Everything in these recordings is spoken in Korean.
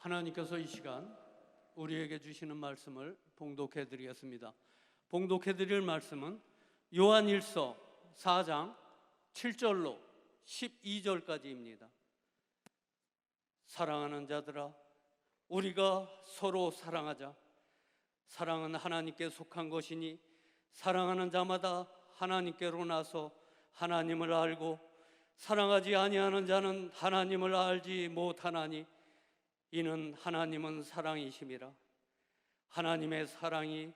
하나님께서 이 시간 우리에게 주시는 말씀을 봉독해 드리겠습니다. 봉독해 드릴 말씀은 요한일서 4장 7절로 12절까지입니다. 사랑하는 자들아, 우리가 서로 사랑하자. 사랑은 하나님께 속한 것이니 사랑하는 자마다 하나님께로 나서 하나님을 알고, 사랑하지 아니하는 자는 하나님을 알지 못하나니 이는 하나님은 사랑이심이라. 하나님의 사랑이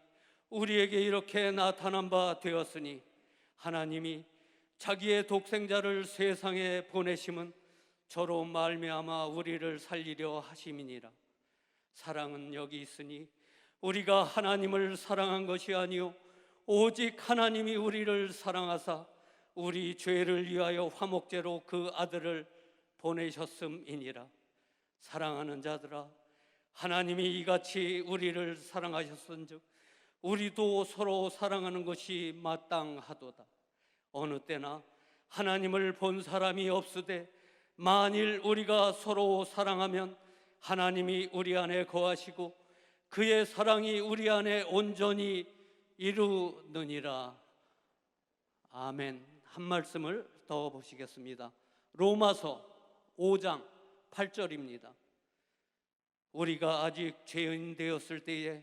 우리에게 이렇게 나타난 바 되었으니 하나님이 자기의 독생자를 세상에 보내심은 저로 말미암아 우리를 살리려 하심이니라. 사랑은 여기 있으니 우리가 하나님을 사랑한 것이 아니요 오직 하나님이 우리를 사랑하사 우리 죄를 위하여 화목제로 그 아들을 보내셨음이니라. 사랑하는 자들아, 하나님이 이같이 우리를 사랑하셨은즉 우리도 서로 사랑하는 것이 마땅하도다. 어느 때나 하나님을 본 사람이 없으되 만일 우리가 서로 사랑하면 하나님이 우리 안에 거하시고 그의 사랑이 우리 안에 온전히 이루느니라. 아멘. 한 말씀을 더 보시겠습니다. 로마서 5장 8절입니다. 우리가 아직 죄인 되었을 때에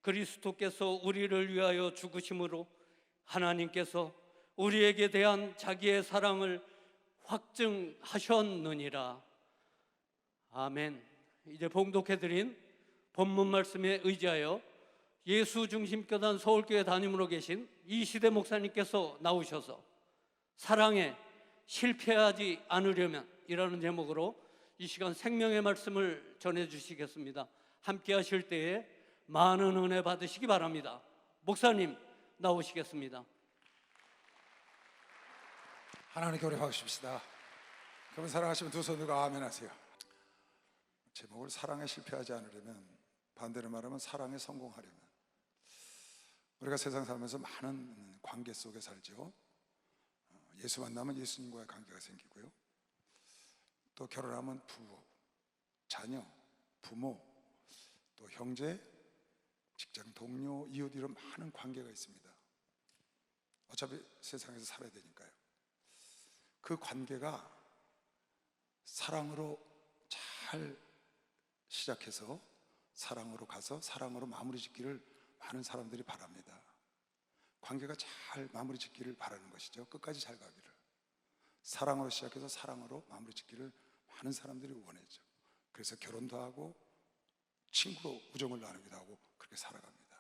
그리스도께서 우리를 위하여 죽으심으로 하나님께서 우리에게 대한 자기의 사랑을 확증하셨느니라. 아멘. 이제 봉독해드린 본문 말씀에 의지하여 예수 중심교단 서울교회 담임으로 계신 이시대 목사님께서 나오셔서 사랑에 실패하지 않으려면 이라는 제목으로 이 시간 생명의 말씀을 전해주시겠습니다. 함께 하실 때에 많은 은혜 받으시기 바랍니다. 목사님 나오시겠습니다. 하나님께 우리 박수십시다. 그러면 사랑하시면 두 손 들고 아멘 하세요. 제목을 사랑에 실패하지 않으려면, 반대로 말하면 사랑에 성공하려면, 우리가 세상 살면서 많은 관계 속에 살죠. 예수 만나면 예수님과의 관계가 생기고요, 또 결혼하면 부부, 자녀, 부모, 또 형제, 직장 동료, 이웃, 이런 많은 관계가 있습니다. 어차피 세상에서 살아야 되니까요. 그 관계가 사랑으로 잘 시작해서 사랑으로 가서 사랑으로 마무리 짓기를 많은 사람들이 바랍니다. 관계가 잘 마무리 짓기를 바라는 것이죠. 끝까지 잘 가기를. 사랑으로 시작해서 사랑으로 마무리 짓기를 많은 사람들이 원하죠. 그래서 결혼도 하고 친구로 우정을 나누기도 하고 그렇게 살아갑니다.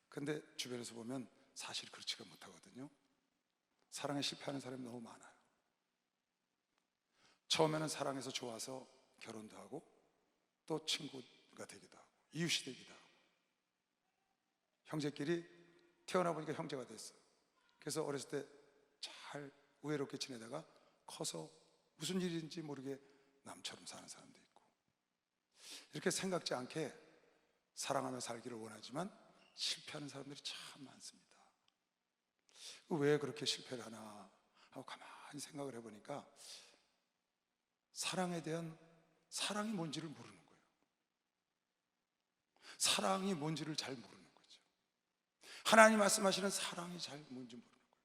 그런데 주변에서 보면 사실 그렇지가 못하거든요. 사랑에 실패하는 사람이 너무 많아요. 처음에는 사랑해서 좋아서 결혼도 하고 또 친구가 되기도 하고 이웃이 되기도 하고, 형제끼리 태어나 보니까 형제가 됐어요. 그래서 어렸을 때 잘 우애롭게 지내다가 커서 무슨 일인지 모르게 남처럼 사는 사람도 있고, 이렇게 생각지 않게 사랑하며 살기를 원하지만 실패하는 사람들이 참 많습니다. 왜 그렇게 실패를 하나 하고 가만히 생각을 해보니까 사랑에 대한 사랑이 뭔지를 모르는 거예요. 사랑이 뭔지를 잘 모르는 거죠. 하나님 말씀하시는 사랑이 잘 뭔지 모르는 거예요.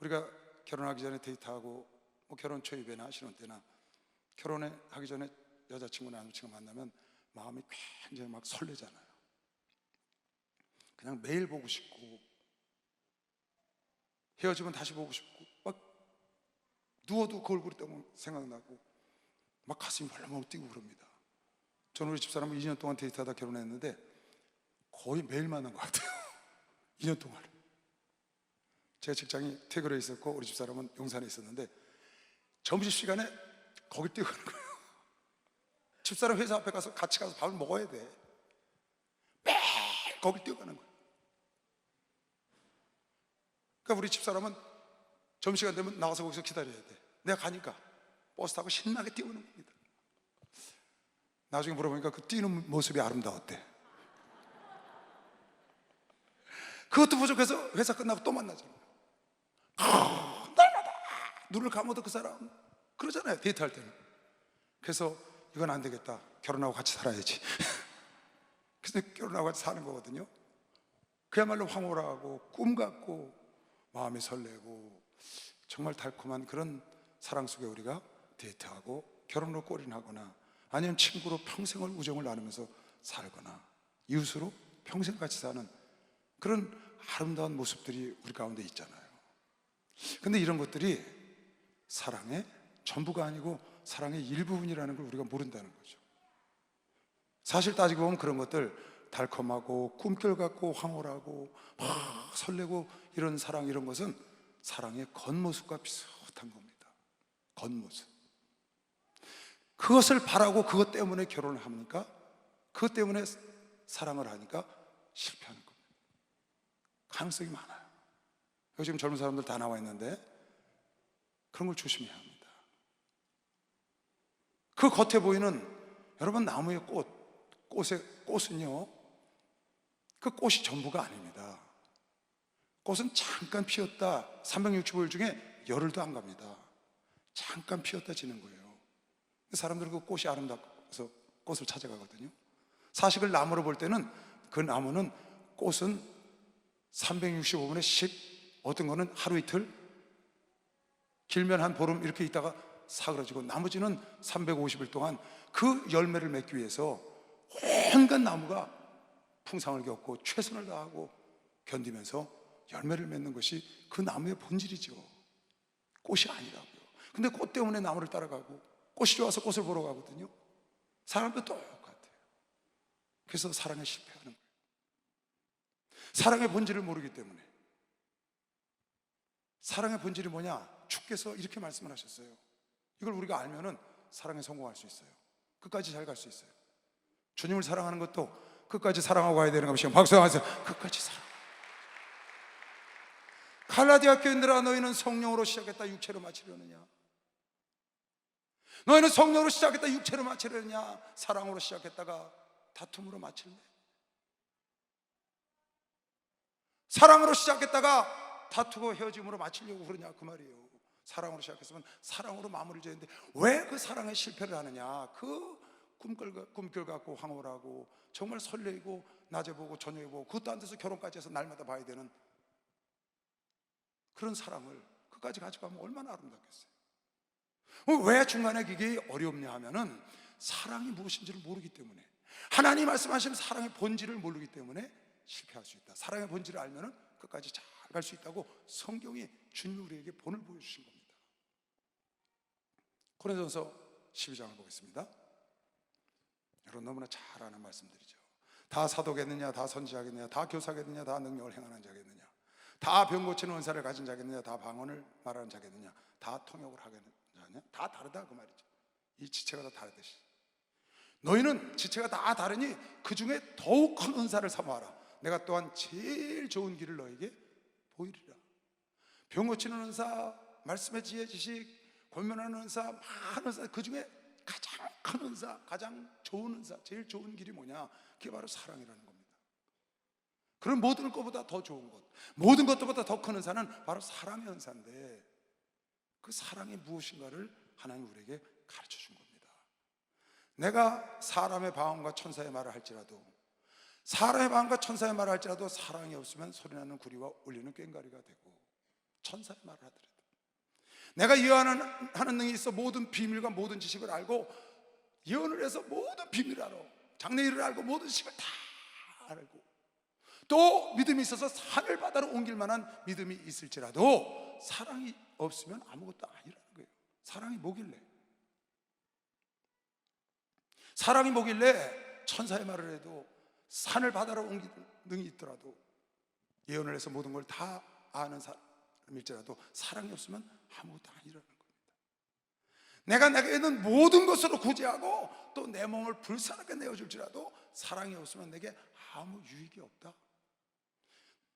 우리가 결혼하기 전에 데이트하고 결혼 초입에나 신혼 때나 결혼하기 전에 여자친구 남자친구 만나면 마음이 굉장히 막 설레잖아요. 그냥 매일 보고 싶고, 헤어지면 다시 보고 싶고, 막 누워도 그 얼굴이 너무 생각나고 막 가슴이 벌렁벌렁 뛰고 그럽니다. 저는 우리 집사람은 2년 동안 데이트하다 결혼했는데 거의 매일 만난 것 같아요. 2년 동안. 제 직장이 태교에 있었고 우리 집사람은 용산에 있었는데 점심시간에 거기 뛰어가는 거예요. 집사람 회사 앞에 가서 같이 가서 밥을 먹어야 돼. 매일 거기 뛰어가는 거예요. 그러니까 우리 집사람은 점심시간 되면 나가서 거기서 기다려야 돼. 내가 가니까 버스 타고 신나게 뛰어오는 겁니다. 나중에 물어보니까 그 뛰는 모습이 아름다웠대. 그것도 부족해서 회사 끝나고 또 만나잖아요. 날마다 눈을 감아도 그 사람 그러잖아요, 데이트할 때는. 그래서 이건 안 되겠다. 결혼하고 같이 살아야지. 그래서 결혼하고 같이 사는 거거든요. 그야말로 황홀하고 꿈 같고 마음이 설레고 정말 달콤한 그런 사랑 속에 우리가 데이트하고 결혼으로 골인하거나 아니면 친구로 평생을 우정을 나누면서 살거나 이웃으로 평생 같이 사는 그런 아름다운 모습들이 우리 가운데 있잖아요. 근데 이런 것들이 사랑의 전부가 아니고 사랑의 일부분이라는 걸 우리가 모른다는 거죠. 사실 따지고 보면 그런 것들 달콤하고 꿈결 같고 황홀하고 막 설레고 이런 사랑, 이런 것은 사랑의 겉모습과 비슷한 겁니다. 겉모습. 그것을 바라고 그것 때문에 결혼을 합니까? 그것 때문에 사랑을 하니까 실패하는 겁니다. 가능성이 많아요. 여기 지금 젊은 사람들 다 나와 있는데 그런 걸 조심해야 합니다. 그 겉에 보이는 여러분 나무의 꽃은요, 그 꽃이 전부가 아닙니다. 꽃은 잠깐 피었다 365일 중에 열흘도 안 갑니다. 잠깐 피었다 지는 거예요. 사람들은 그 꽃이 아름다워서 꽃을 찾아가거든요. 사실 나무로 볼 때는 그 나무는 꽃은 365분에 10, 어떤 거는 하루 이틀, 길면 한 보름 이렇게 있다가 사그러지고 나머지는 350일 동안 그 열매를 맺기 위해서 온갖 나무가 풍상을 겪고 최선을 다하고 견디면서 열매를 맺는 것이 그 나무의 본질이죠. 꽃이 아니라고요. 근데 꽃 때문에 나무를 따라가고 꽃이 좋아서 꽃을 보러 가거든요. 사람도 똑같아요. 그래서 사랑에 실패하는 거예요. 사랑의 본질을 모르기 때문에. 사랑의 본질이 뭐냐? 주께서 이렇게 말씀을 하셨어요. 이걸 우리가 알면은 사랑에 성공할 수 있어요. 끝까지 잘 갈 수 있어요. 주님을 사랑하는 것도 끝까지 사랑하고 가야 되는 것이요. 박수 한번 하세요. 끝까지 사랑. 갈라디아 교인들아, 너희는 성령으로 시작했다 육체로 마치려느냐? 너희는 성령으로 시작했다 육체로 마치려느냐? 사랑으로 시작했다가 다툼으로 마칠래? 사랑으로 시작했다가 다투고 헤어짐으로 마치려고 그러냐, 그 말이에요. 사랑으로 시작했으면 사랑으로 마무리를 지어야 되는데 왜 그 사랑에 실패를 하느냐? 그 꿈결 같고 황홀하고 정말 설레이고 낮에 보고 저녁에 보고 그것도 안 돼서 결혼까지 해서 날마다 봐야 되는 그런 사랑을 끝까지 가져가면 얼마나 아름답겠어요. 왜 중간에 그게 어렵냐 하면은 사랑이 무엇인지를 모르기 때문에, 하나님 말씀하시는 사랑의 본질을 모르기 때문에 실패할 수 있다. 사랑의 본질을 알면은 끝까지 잘 갈 수 있다고 성경이 주님 우리에게 본을 보여주신 겁니다. 고린도전서 12장을 보겠습니다. 여러분 너무나 잘 아는 말씀들이죠. 다 사도겠느냐, 다 선지자겠느냐, 다 교사겠느냐, 다 능력을 행하는 자겠느냐, 다 병 고치는 은사를 가진 자겠느냐, 다 방언을 말하는 자겠느냐, 다 통역을 하겠느냐, 다 다르다 그 말이죠. 이 지체가 다 다르듯이 너희는 지체가 다 다르니 그 중에 더욱 큰 은사를 삼아라. 내가 또한 제일 좋은 길을 너에게 보이리라. 병 고치는 은사, 말씀의 지혜 지식, 권면하는 은사, 많은 은사, 그 중에 가장 큰 은사, 가장 좋은 은사, 제일 좋은 길이 뭐냐? 그게 바로 사랑이라는 겁니다. 그런 모든 것보다 더 좋은 것, 모든 것보다 더 큰 은사는 바로 사랑의 은사인데, 그 사랑이 무엇인가를 하나님 우리에게 가르쳐 준 겁니다. 내가 사람의 방언과 천사의 말을 할지라도, 사람의 방언과 천사의 말을 할지라도 사랑이 없으면 소리나는 구리와 울리는 꽹과리가 되고, 천사의 말을 하더라도 내가 예언하는 능이 있어 모든 비밀과 모든 지식을 알고, 예언을 해서 모든 비밀을 알아, 장래일을 알고 모든 지식을 다 알고, 또 믿음이 있어서 산을 바다로 옮길 만한 믿음이 있을지라도 사랑이 없으면 아무것도 아니라는 거예요. 사랑이 뭐길래? 사랑이 뭐길래 천사의 말을 해도, 산을 바다로 옮길 능이 있더라도, 예언을 해서 모든 걸 다 아는 사람일지라도 사랑이 없으면 아무것도 아니라는 겁니다. 내가 내게 있는 모든 것으로 구제하고 또 내 몸을 불쌍하게 내어줄지라도 사랑이 없으면 내게 아무 유익이 없다.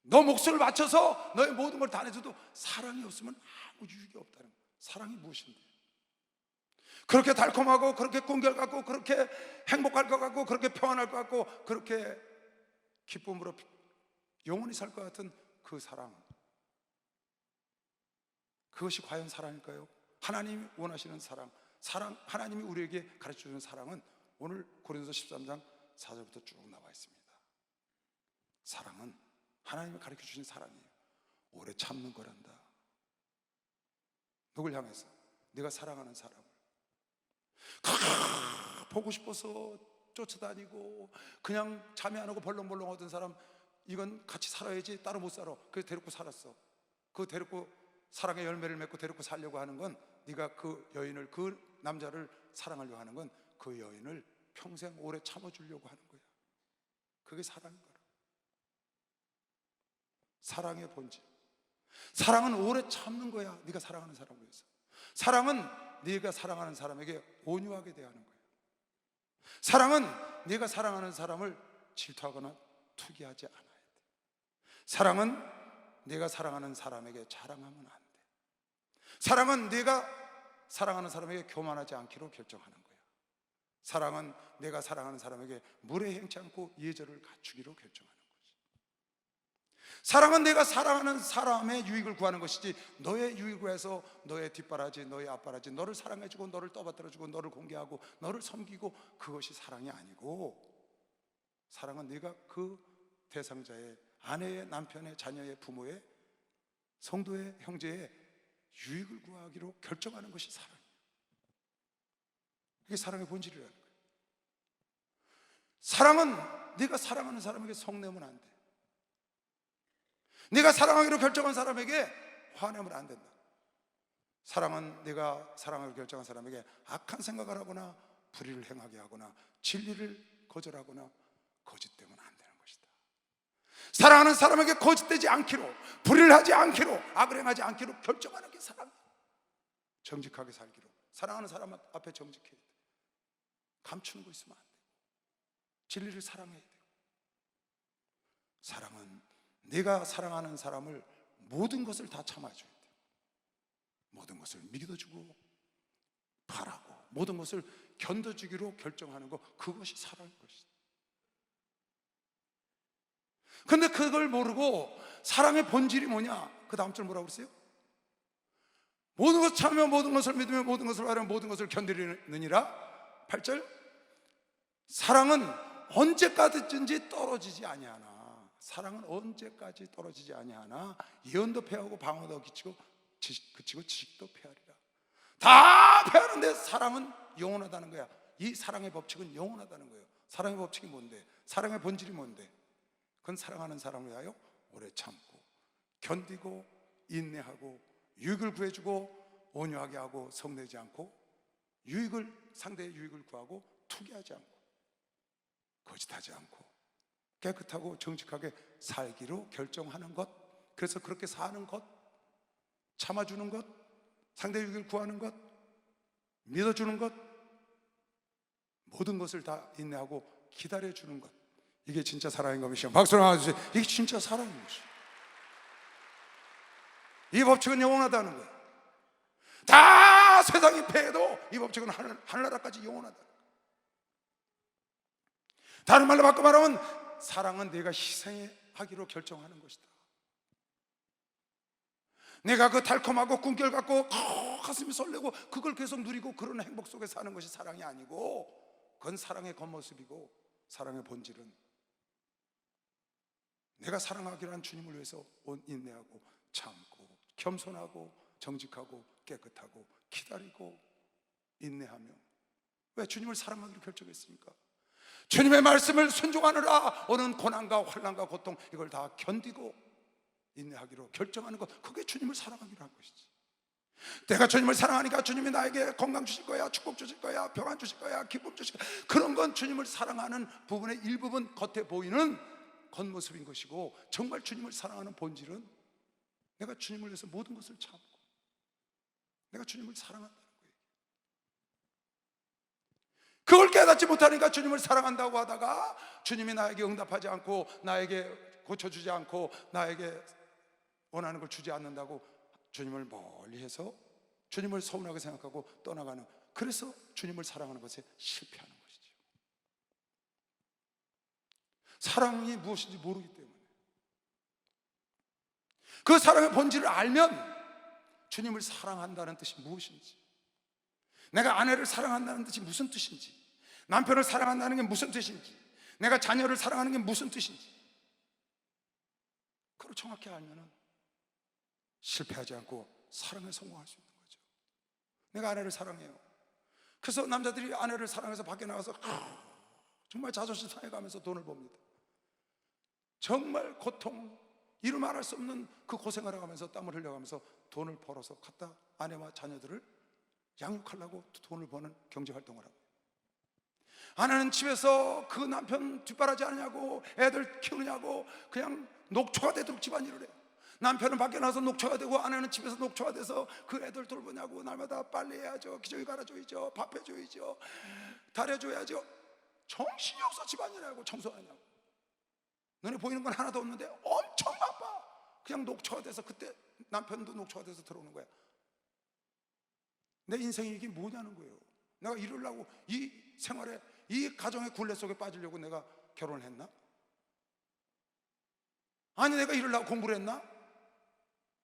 너 목숨을 바쳐서 너의 모든 걸 다 내줘도 사랑이 없으면 아무 유익이 없다는 거예요. 사랑이 무엇인데? 그렇게 달콤하고 그렇게 꿈결 같고 그렇게 행복할 것 같고 그렇게 평안할 것 같고 그렇게 기쁨으로 영원히 살 것 같은 그 사랑, 그것이 과연 사랑일까요? 하나님이 원하시는 사랑, 하나님이 우리에게 가르쳐주는 사랑은 오늘 고린도서 13장 4절부터 쭉 나와 있습니다. 사랑은 하나님이 가르쳐 주신 사랑이에요. 오래 참는 거란다. 누굴 향해서? 네가 사랑하는 사람을 보고 싶어서 쫓아다니고 그냥 잠이 안 오고 벌렁벌렁 하던 사람, 이건 같이 살아야지 따로 못 살아. 그래서 데리고 살았어. 그 데리고 사랑의 열매를 맺고 데리고 살려고 하는 건, 네가 그 여인을, 그 남자를 사랑하려고 하는 건 그 여인을 평생 오래 참아주려고 하는 거야. 그게 사랑인 거야. 사랑의 본질. 사랑은 오래 참는 거야. 네가 사랑하는 사람을 위해서. 사랑은 네가 사랑하는 사람에게 온유하게 대하는 거야. 사랑은 네가 사랑하는 사람을 질투하거나 투기하지 않아야 돼. 사랑은 네가 사랑하는 사람에게 자랑하면 안 돼. 사랑은 네가 사랑하는 사람에게 교만하지 않기로 결정하는 거야. 사랑은 내가 사랑하는 사람에게 무례행치 않고 예절을 갖추기로 결정하는 거지. 사랑은 내가 사랑하는 사람의 유익을 구하는 것이지, 너의 유익을 위해서 너의 뒷바라지, 너의 앞바라지, 너를 사랑해주고 너를 떠받들어주고 너를 공개하고 너를 섬기고, 그것이 사랑이 아니고, 사랑은 네가 그 대상자의, 아내의, 남편의, 자녀의, 부모의, 성도의, 형제의 유익을 구하기로 결정하는 것이 사랑이에요. 이게 사랑의 본질이라는 거예요. 사랑은 네가 사랑하는 사람에게 성내면 안 돼. 네가 사랑하기로 결정한 사람에게 화내면 안 된다. 사랑은 네가 사랑하기로 결정한 사람에게 악한 생각을 하거나 불의를 행하게 하거나 진리를 거절하거나 거짓되면 안 되는 것이다. 사랑하는 사람에게 거짓되지 않기로, 불의를 하지 않기로, 악을 행하지 않기로 결정하는 게 사랑이야. 정직하게 살기로. 사랑하는 사람 앞에 정직해야 돼. 감추는 거 있으면 안 돼. 진리를 사랑해야 돼. 사랑은 네가 사랑하는 사람을 모든 것을 다 참아줘야 돼. 모든 것을 믿어주고 바라고 모든 것을 견뎌주기로 결정하는 거, 그것이 사랑인 것이다. 근데 그걸 모르고 사랑의 본질이 뭐냐? 그 다음 절 뭐라고 그랬어요? 모든 것을 참으며 모든 것을 믿으며 모든 것을 바라며 모든 것을 견디느니라. 8절, 사랑은 언제까지든지 떨어지지 아니하나. 사랑은 언제까지 떨어지지 아니하나. 예언도 패하고 방언도 그치고 지식도 패하리라. 다 패하는데 사랑은 영원하다는 거야. 이 사랑의 법칙은 영원하다는 거예요. 사랑의 법칙이 뭔데? 사랑의 본질이 뭔데? 그건 사랑하는 사람을 위하여 오래 참고 견디고 인내하고 유익을 구해주고 온유하게 하고 성내지 않고 상대의 유익을 구하고 투기하지 않고 거짓하지 않고 깨끗하고 정직하게 살기로 결정하는 것. 그래서 그렇게 사는 것, 참아주는 것, 상대의 유익을 구하는 것, 믿어주는 것, 모든 것을 다 인내하고 기다려주는 것, 이게 진짜 사랑인 것이죠. 박수로 나와주세요. 이게 진짜 사랑인 것이죠. 이 법칙은 영원하다는 거예요. 다 세상이 패해도 이 법칙은 하늘나라까지 영원하다. 다른 말로 바꿔 말하면 사랑은 내가 희생하기로 결정하는 것이다. 내가 그 달콤하고 꿈결 갖고 가슴이 설레고 그걸 계속 누리고 그런 행복 속에 사는 것이 사랑이 아니고, 그건 사랑의 겉모습이고, 사랑의 본질은 내가 사랑하기로 한 주님을 위해서 인내하고 참고 겸손하고 정직하고 깨끗하고 기다리고 인내하며. 왜? 주님을 사랑하기로 결정했으니까. 주님의 말씀을 순종하느라 오는 고난과 환난과 고통, 이걸 다 견디고 인내하기로 결정하는 것, 그게 주님을 사랑하기로 한 것이지. 내가 주님을 사랑하니까 주님이 나에게 건강 주실 거야, 축복 주실 거야, 평안 주실 거야, 기쁨 주실 거야, 그런 건 주님을 사랑하는 부분의 일부분, 겉에 보이는 겉모습인 것이고, 정말 주님을 사랑하는 본질은 내가 주님을 위해서 모든 것을 참고 내가 주님을 사랑한다는 거예요. 그걸 깨닫지 못하니까 주님을 사랑한다고 하다가 주님이 나에게 응답하지 않고 나에게 고쳐주지 않고 나에게 원하는 걸 주지 않는다고 주님을 멀리해서 주님을 서운하게 생각하고 떠나가는, 그래서 주님을 사랑하는 것에 실패하는 것이죠. 사랑이 무엇인지 모르기 때문에. 그 사랑의 본질을 알면 주님을 사랑한다는 뜻이 무엇인지, 내가 아내를 사랑한다는 뜻이 무슨 뜻인지, 남편을 사랑한다는 게 무슨 뜻인지, 내가 자녀를 사랑하는 게 무슨 뜻인지 그걸 정확히 알면은 실패하지 않고 사랑에 성공할 수 있는 거죠. 내가 아내를 사랑해요. 그래서 남자들이 아내를 사랑해서 밖에 나가서 정말 자존심 상해가면서 돈을 법니다. 정말 고통, 이루 말할 수 없는 그 고생을 하면서 땀을 흘려가면서 돈을 벌어서 갖다 아내와 자녀들을 양육하려고 돈을 버는 경제활동을 하고, 아내는 집에서 그 남편 뒷바라지 하느냐고, 애들 키우느냐고 그냥 녹초가 되도록 집안일을 해요. 남편은 밖에 나가서 녹초가 되고 아내는 집에서 녹초가 돼서 그 애들 돌보냐고, 날마다 빨래해야죠, 기저귀 갈아줘야죠, 밥 해줘야죠, 다려줘야죠. 정신이 없어 집안일하고 청소하냐고. 눈에 보이는 건 하나도 없는데 엄청 바빠. 그냥 녹초가 돼서, 그때 남편도 녹초가 돼서 들어오는 거야. 내 인생이 이게 뭐냐는 거예요. 내가 이러려고, 이 생활에, 이 가정의 굴레 속에 빠지려고 내가 결혼을 했나? 아니 내가 이러려고 공부를 했나?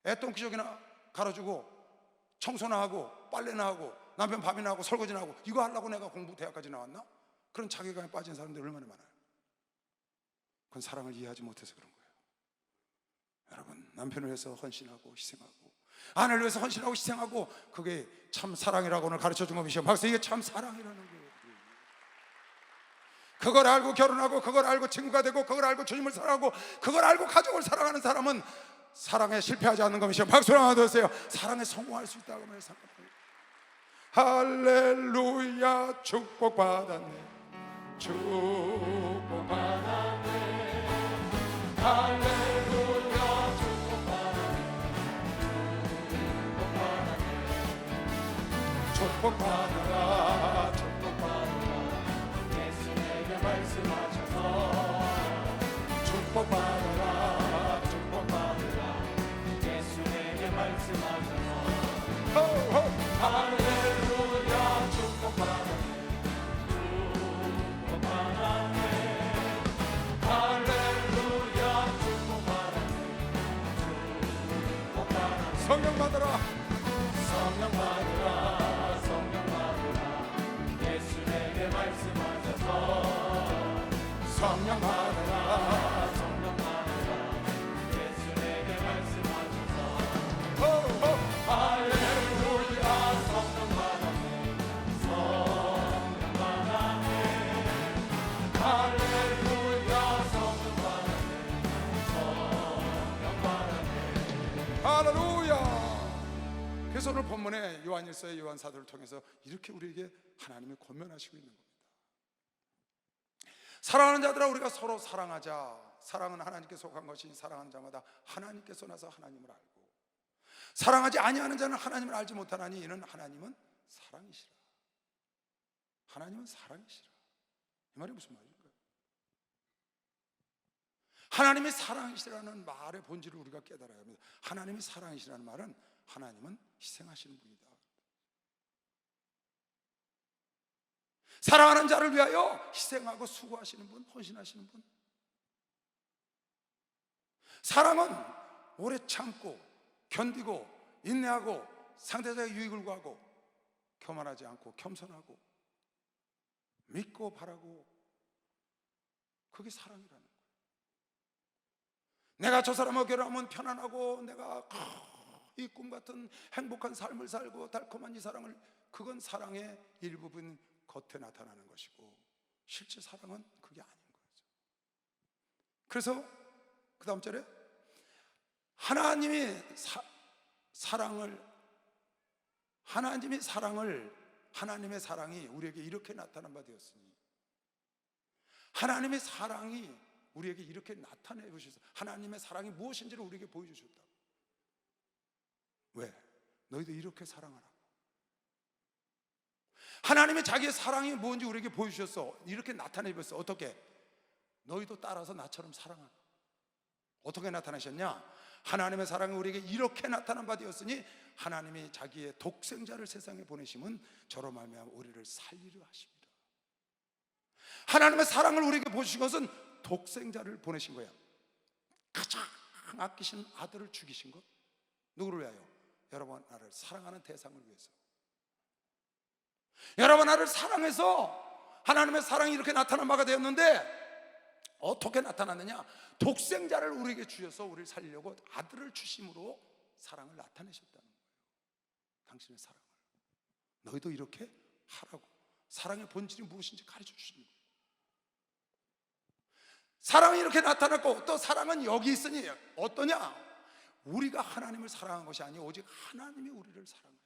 애똥기저귀나 갈아주고 청소나 하고 빨래나 하고 남편 밥이나 하고 설거지나 하고 이거 하려고 내가 공부 대학까지 나왔나? 그런 자괴감에 빠진 사람들이 얼마나 많아요. 그건 사랑을 이해하지 못해서 그런 거예요. 여러분, 남편을 위해서 헌신하고 희생하고 아내를 위해서 헌신하고 희생하고, 그게 참 사랑이라고 오늘 가르쳐준 겁니다. 박사, 이게 참 사랑이라는 거예요. 그걸 알고 결혼하고, 그걸 알고 친구가 되고, 그걸 알고 주님을 사랑하고, 그걸 알고 가족을 사랑하는 사람은 사랑에 실패하지 않는 겁니다. 박수 한번 드세요. 사랑에 성공할 수 있다고 생각합니다. 할렐루야, 축복받았네, 축복받았네, 할렐루야, 축복받았네, 축복받아라, 축복받아라, 예수 내게 말씀하셔서 축복받아라, 축복받아라, 예수 내게 말씀하셔서 할렐루야, 축복받았네, 축복받았네, 할렐루야, 축복받았네, 축복받았네. 성령 받으라, 성령 받으라, 성령 받으라, 예수 내게 말씀하셔서 성령 받으라, 성령 받으라, 예수 내게 말씀하셔서 할렐루야, 성령 받았네, 성령 받았네, 할렐루야, 성령 받았네, 성령 받았네, 할렐루야. 그래서 오늘 본문에 요한일서의 요한사도를 통해서 이렇게 우리에게 하나님이 권면하시고 있는 겁니다. 사랑하는 자들아, 우리가 서로 사랑하자. 사랑은 하나님께 속한 것이니 사랑하는 자마다 하나님께서 나서 하나님을 알고, 사랑하지 아니하는 자는 하나님을 알지 못하나니 이는 하나님은 사랑이시라. 하나님은 사랑이시라. 이 말이 무슨 말일까요? 하나님이 사랑이시라는 말의 본질을 우리가 깨달아야 합니다. 하나님이 사랑이시라는 말은 하나님은 희생하시는 분이다. 사랑하는 자를 위하여 희생하고 수고하시는 분, 헌신하시는 분. 사랑은 오래 참고 견디고 인내하고 상대적인 유익을 구하고 교만하지 않고 겸손하고 믿고 바라고, 그게 사랑이라는 거예요. 내가 저 사람하고 결혼하면 편안하고 내가 이 꿈 같은 행복한 삶을 살고 달콤한 이 사랑을, 그건 사랑의 일부분 겉에 나타나는 것이고 실제 사랑은 그게 아닌 거죠. 그래서 그 다음 절에 하나님이 하나님의 사랑이 우리에게 이렇게 나타난 바 되었으니, 하나님의 사랑이 우리에게 이렇게 나타내 주셔서 하나님의 사랑이 무엇인지를 우리에게 보여주셨다. 왜? 너희도 이렇게 사랑하라. 하나님이 자기의 사랑이 뭔지 우리에게 보여주셨어. 이렇게 나타내 주셨어. 어떻게? 너희도 따라서 나처럼 사랑하라. 어떻게 나타나셨냐? 하나님의 사랑이 우리에게 이렇게 나타난 바 되었으니 하나님이 자기의 독생자를 세상에 보내심은 저로 말미암아 우리를 살리려 하십니다. 하나님의 사랑을 우리에게 보여주신 것은 독생자를 보내신 거야. 가장 아끼신 아들을 죽이신 것. 누구를 위하여? 여러분 나를 사랑하는 대상을 위해서. 여러분 나를 사랑해서 하나님의 사랑이 이렇게 나타난 바가 되었는데 어떻게 나타났느냐? 독생자를 우리에게 주셔서 우리를 살리려고 아들을 주심으로 사랑을 나타내셨다는 거예요. 당신의 사랑을 너희도 이렇게 하라고. 사랑의 본질이 무엇인지 가르쳐 주시는 거예요. 사랑이 이렇게 나타났고, 또 사랑은 여기 있으니 어떠냐? 우리가 하나님을 사랑한 것이 아니고 오직 하나님이 우리를 사랑하셨어요.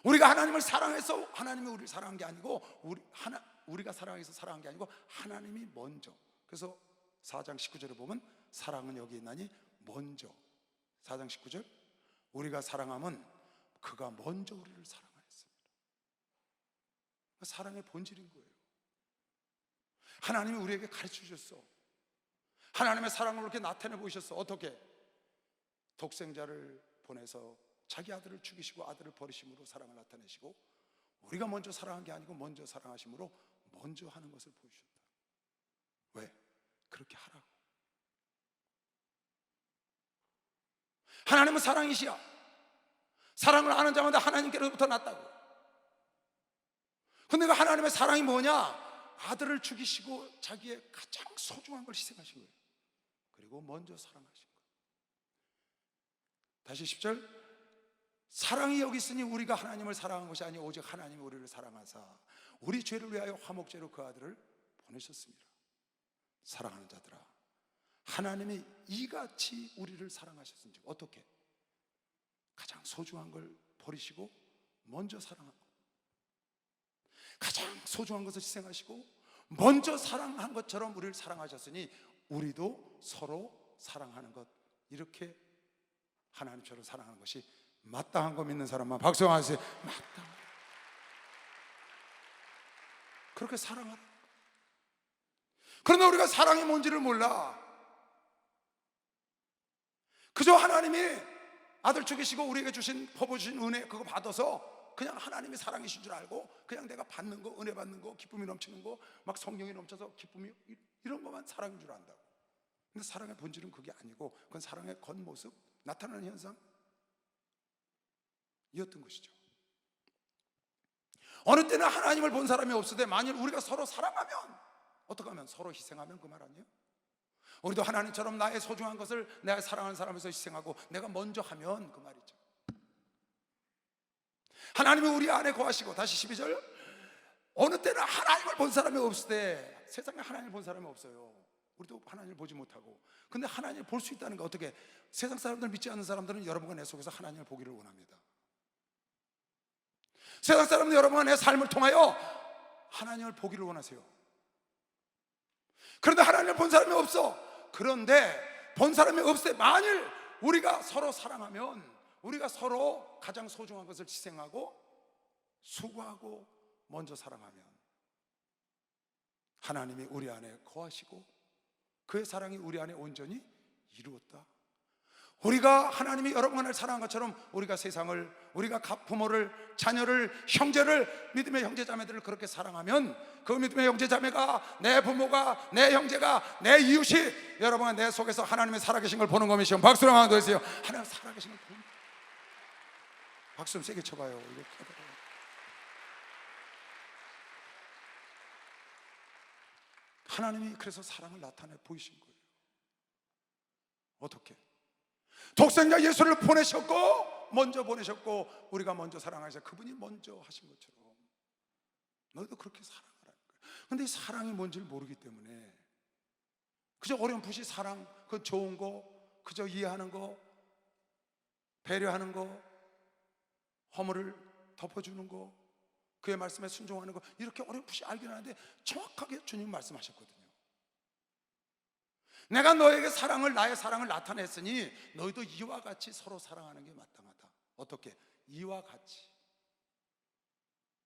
우리가 하나님을 사랑해서 하나님이 우리를 사랑한 게 아니고 우리가 사랑해서 사랑한 게 아니고 하나님이 먼저. 그래서 4장 19절에 보면 사랑은 여기 있나니 먼저. 4장 19절, 우리가 사랑하면 그가 먼저 우리를 사랑하였습니다. 사랑의 본질인 거예요. 하나님이 우리에게 가르쳐 주셨어. 하나님의 사랑을 이렇게 나타내 보이셨어. 어떻게? 독생자를 보내서 자기 아들을 죽이시고 아들을 버리심으로 사랑을 나타내시고, 우리가 먼저 사랑한 게 아니고 먼저 사랑하심으로 먼저 하는 것을 보여주셨다. 왜? 그렇게 하라고. 하나님은 사랑이시야. 사랑을 아는 자마다 하나님께로부터 났다고. 근데 그 하나님의 사랑이 뭐냐? 아들을 죽이시고 자기의 가장 소중한 걸 희생하신 거예요. 그리고 먼저 사랑하신 거예요. 다시 10절, 사랑이 여기 있으니 우리가 하나님을 사랑한 것이 아니고 오직 하나님이 우리를 사랑하사 우리 죄를 위하여 화목제로 그 아들을 보내셨습니다. 사랑하는 자들아, 하나님이 이같이 우리를 사랑하셨은지. 어떻게? 가장 소중한 걸 버리시고 먼저 사랑한 것, 가장 소중한 것을 희생하시고 먼저 사랑한 것처럼 우리를 사랑하셨으니 우리도 서로 사랑하는 것, 이렇게 하나님처럼 사랑하는 것이 마땅한 거 믿는 사람만 박수 한번 하세요. 마땅한, 그렇게 사랑하라. 그런데 우리가 사랑이 뭔지를 몰라. 그저 하나님이 아들 죽이시고 우리에게 주신 퍼부으신 은혜 그거 받아서 그냥 하나님이 사랑이신 줄 알고 그냥 내가 받는 거, 은혜 받는 거, 기쁨이 넘치는 거, 막 성령이 넘쳐서 기쁨이, 이런 것만 사랑인 줄 안다고. 근데 사랑의 본질은 그게 아니고 그건 사랑의 겉모습, 나타나는 현상 이었던 것이죠. 어느 때는 하나님을 본 사람이 없으되 만일 우리가 서로 사랑하면, 어떻게 하면? 서로 희생하면, 그 말 아니에요? 우리도 하나님처럼 나의 소중한 것을 내가 사랑하는 사람에서 희생하고 내가 먼저 하면, 그 말이죠. 하나님이 우리 안에 거하시고, 다시 12절, 어느 때는 하나님을 본 사람이 없을 때, 세상에 하나님을 본 사람이 없어요. 우리도 하나님을 보지 못하고. 근데 하나님을 볼 수 있다는 거, 어떻게? 세상 사람들, 믿지 않는 사람들은 여러분과 내 속에서 하나님을 보기를 원합니다. 세상 사람들 여러분과 내 삶을 통하여 하나님을 보기를 원하세요. 그런데 하나님을 본 사람이 없어. 그런데 본 사람이 없을 때 만일 우리가 서로 사랑하면, 우리가 서로 가장 소중한 것을 희생하고 수고하고 먼저 사랑하면 하나님이 우리 안에 거하시고 그의 사랑이 우리 안에 온전히 이루었다. 우리가 하나님이 여러분을 사랑한 것처럼 우리가 세상을, 우리가 부모를, 자녀를, 형제를, 믿음의 형제자매들을 그렇게 사랑하면 그 믿음의 형제자매가, 내 부모가, 내 형제가, 내 이웃이 여러분과 내 속에서 하나님의 살아계신 걸 보는 것이죠. 박수를 한번 더 해주세요. 하나님 살아계신 걸 보는, 박수 좀 세게 쳐봐요. 이렇게. 하나님이 그래서 사랑을 나타내 보이신 거예요. 어떻게? 독생자 예수를 보내셨고, 먼저 보내셨고, 우리가 먼저 사랑하셔서 그분이 먼저 하신 것처럼 너희도 그렇게 사랑하라는 거예요. 근데 이 사랑이 뭔지를 모르기 때문에 그저 어렴풋이 사랑, 그 좋은 거, 그저 이해하는 거, 배려하는 거, 허물을 덮어주는 거, 그의 말씀에 순종하는 거, 이렇게 어렴풋이 알긴 하는데 정확하게 주님 말씀하셨거든요. 내가 너에게 사랑을, 나의 사랑을 나타냈으니 너희도 이와 같이 서로 사랑하는 게 마땅하다. 어떻게? 이와 같이,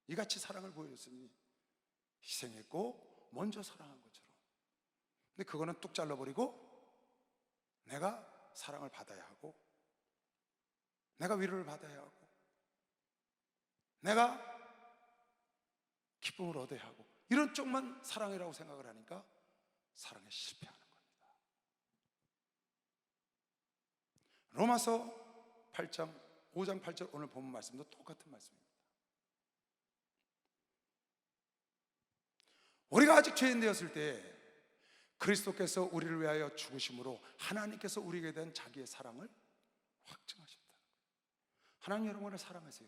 이같이 사랑을 보여줬으니 희생했고 먼저 사랑한 것처럼. 근데 그거는 뚝 잘라버리고 내가 사랑을 받아야 하고, 내가 위로를 받아야 하고, 내가 기쁨을 얻어야 하고, 이런 쪽만 사랑이라고 생각을 하니까 사랑에 실패하는 겁니다. 로마서 8장 5장 8절 오늘 본문 말씀도 똑같은 말씀입니다. 우리가 아직 죄인 되었을 때 그리스도께서 우리를 위하여 죽으심으로 하나님께서 우리에게 대한 자기의 사랑을 확증하셨다. 하나님 여러분을 사랑하세요.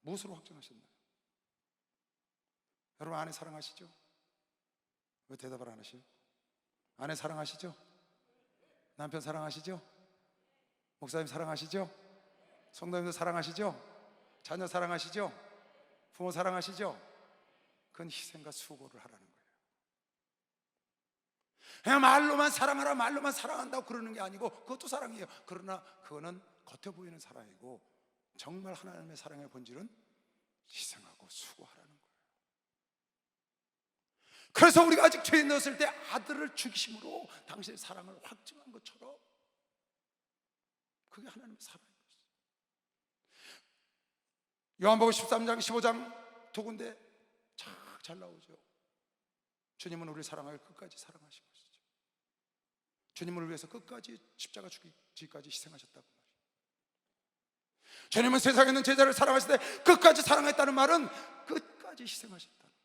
무엇으로 확증하셨나요? 여러분 아내 사랑하시죠? 왜 대답을 안 하시죠? 아내 사랑하시죠? 남편 사랑하시죠? 목사님 사랑하시죠? 성도님들 사랑하시죠? 자녀 사랑하시죠? 부모 사랑하시죠? 그건 희생과 수고를 하라는 거예요. 그냥 말로만 사랑하라, 말로만 사랑한다고 그러는 게 아니고, 그것도 사랑이에요. 그러나 그거는 겉에 보이는 사랑이고, 정말 하나님의 사랑의 본질은 희생하고 수고하라는 거예요. 그래서 우리가 아직 죄인 되었을 때 아들을 죽이심으로 당신의 사랑을 확증한 것처럼, 그게 하나님의 사랑인 것이죠. 요한복음 13장 15장 두 군데 잘 나오죠. 주님은 우리를 사랑하여 끝까지 사랑하신 것이죠. 주님을 위해서 끝까지 십자가 죽기까지 희생하셨다고 말이에요. 주님은 세상에 있는 제자를 사랑하실 때 끝까지 사랑했다는 말은 끝까지 희생하셨다는 거예요.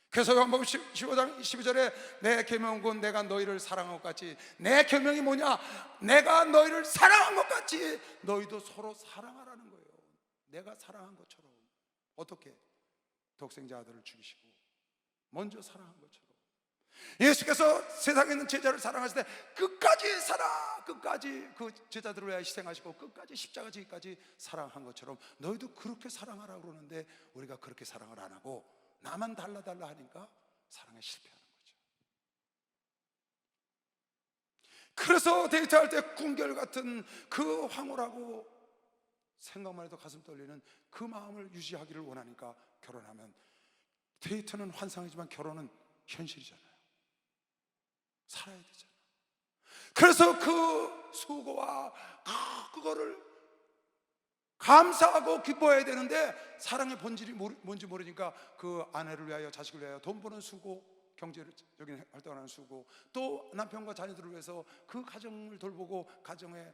그래서 요한복음 15장 12절에 내 계명은 내가 너희를 사랑한 것 같이, 내 계명이 뭐냐? 내가 너희를 사랑한 것 같이 너희도 서로 사랑하라는 거예요. 내가 사랑한 것처럼. 어떻게? 독생자 아들을 죽이시고 먼저 사랑한 것처럼. 예수께서 세상에 있는 제자를 사랑하실 때 끝까지 끝까지 그 제자들을 위하여 희생하시고 끝까지 십자가 지기까지 사랑한 것처럼 너희도 그렇게 사랑하라고 그러는데, 우리가 그렇게 사랑을 안 하고 나만 달라 하니까 사랑에 실패하는 거죠. 그래서 데이트할 때 궁결 같은 그 황홀하고 생각만 해도 가슴 떨리는 그 마음을 유지하기를 원하니까 결혼하면, 데이트는 환상이지만 결혼은 현실이잖아요. 살아야 되잖아요. 그래서 그 수고와 그거를 감사하고 기뻐해야 되는데, 사랑의 본질이 뭔지 모르니까 그 아내를 위하여, 자식을 위하여 돈 버는 수고, 경제적인 활동하는 수고, 또 남편과 자녀들을 위해서 그 가정을 돌보고 가정에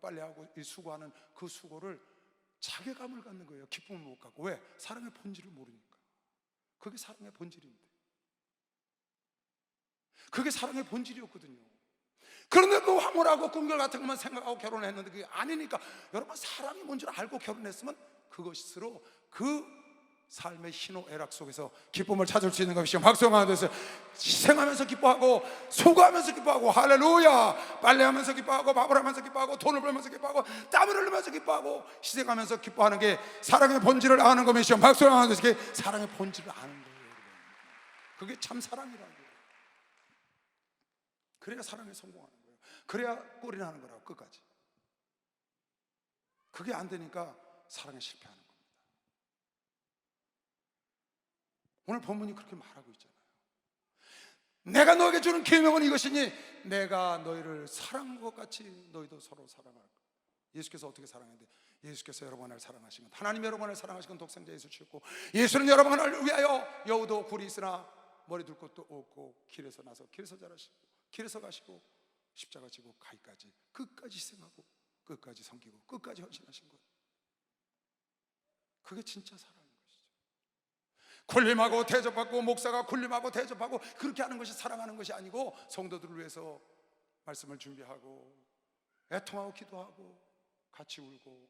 빨래하고 수고하는 그 수고를 자괴감을 갖는 거예요. 기쁨을 못 갖고. 왜? 사랑의 본질을 모르니까. 그게 사랑의 본질인데, 그게 사랑의 본질이었거든요. 그런데 그 황홀하고 궁결 같은 것만 생각하고 결혼했는데 그게 아니니까, 여러분 사랑이 뭔지 알고 결혼했으면 그것으로 그 삶의 희노애락 속에서 기쁨을 찾을 수 있는 것이죠. 박수가 돼서 희생하면서 기뻐하고 수고하면서 기뻐하고, 할렐루야. 빨래하면서 기뻐하고, 밥을 하면서 기뻐하고, 돈을 벌면서 기뻐하고, 땀을 흘리면서 기뻐하고, 희생하면서 기뻐하는 게 사랑의 본질을 아는 것이죠. 박수가 돼서 사랑의 본질을 아는 거예요, 여러분. 그게 참 사랑이라는 거예요. 그래야 사랑에 성공하는 거예요. 그래야 꼴이 나는 거라고, 끝까지. 그게 안 되니까 사랑에 실패하는 겁니다. 오늘 본문이 그렇게 말하고 있잖아요. 내가 너에게 주는 계명은 이것이니 내가 너희를 사랑한 것 같이 너희도 서로 사랑할 것. 예수께서 어떻게 사랑했는데, 예수께서 여러분을 사랑하신 것, 하나님 여러분을 사랑하신 건 독생자 예수 주셨고, 예수는 여러분을 위하여 여우도 굴이 있으나 머리 둘 곳도 없고 길에서 나서 길에서 자라시고 길에서 가시고 십자가 지고 가기까지 끝까지 희생하고 끝까지 섬기고 끝까지 헌신하신 것, 그게 진짜 사랑인 것이죠. 군림하고 대접받고, 목사가 군림하고 대접하고 그렇게 하는 것이 사랑하는 것이 아니고, 성도들을 위해서 말씀을 준비하고 애통하고 기도하고 같이 울고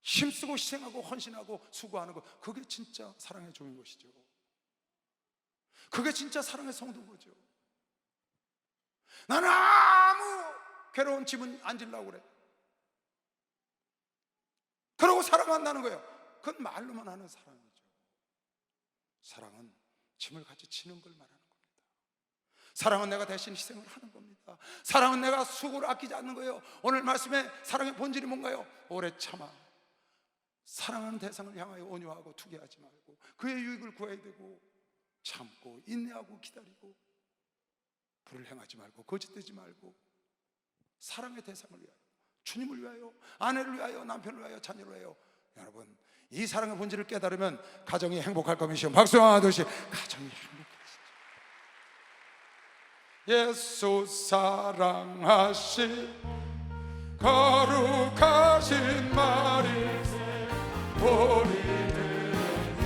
힘쓰고 희생하고 헌신하고 수고하는 것, 그게 진짜 사랑의 종인 것이죠. 그게 진짜 사랑의 성도인 거죠. 나는 아무 괴로운 짐은 안 지려고 그래. 그러고 사랑한다는 거예요. 그건 말로만 하는 사랑이죠. 사랑은 짐을 같이 지는 걸 말하는 겁니다. 사랑은 내가 대신 희생을 하는 겁니다. 사랑은 내가 수고를 아끼지 않는 거예요. 오늘 말씀에 사랑의 본질이 뭔가요? 오래 참아. 사랑하는 대상을 향하여 온유하고 투기하지 말고 그의 유익을 구해야 되고, 참고 인내하고 기다리고, 불을 행하지 말고 거짓되지 말고, 사랑의 대상을 위하여, 주님을 위하여, 아내를 위하여, 남편을 위하여, 자녀를 위하여. 여러분, 이 사랑의 본질을 깨달으면 가정이 행복할 것이요. 박수 하듯이 가정이 행복해지죠. 예수 사랑하신 거룩하신 말이 우리는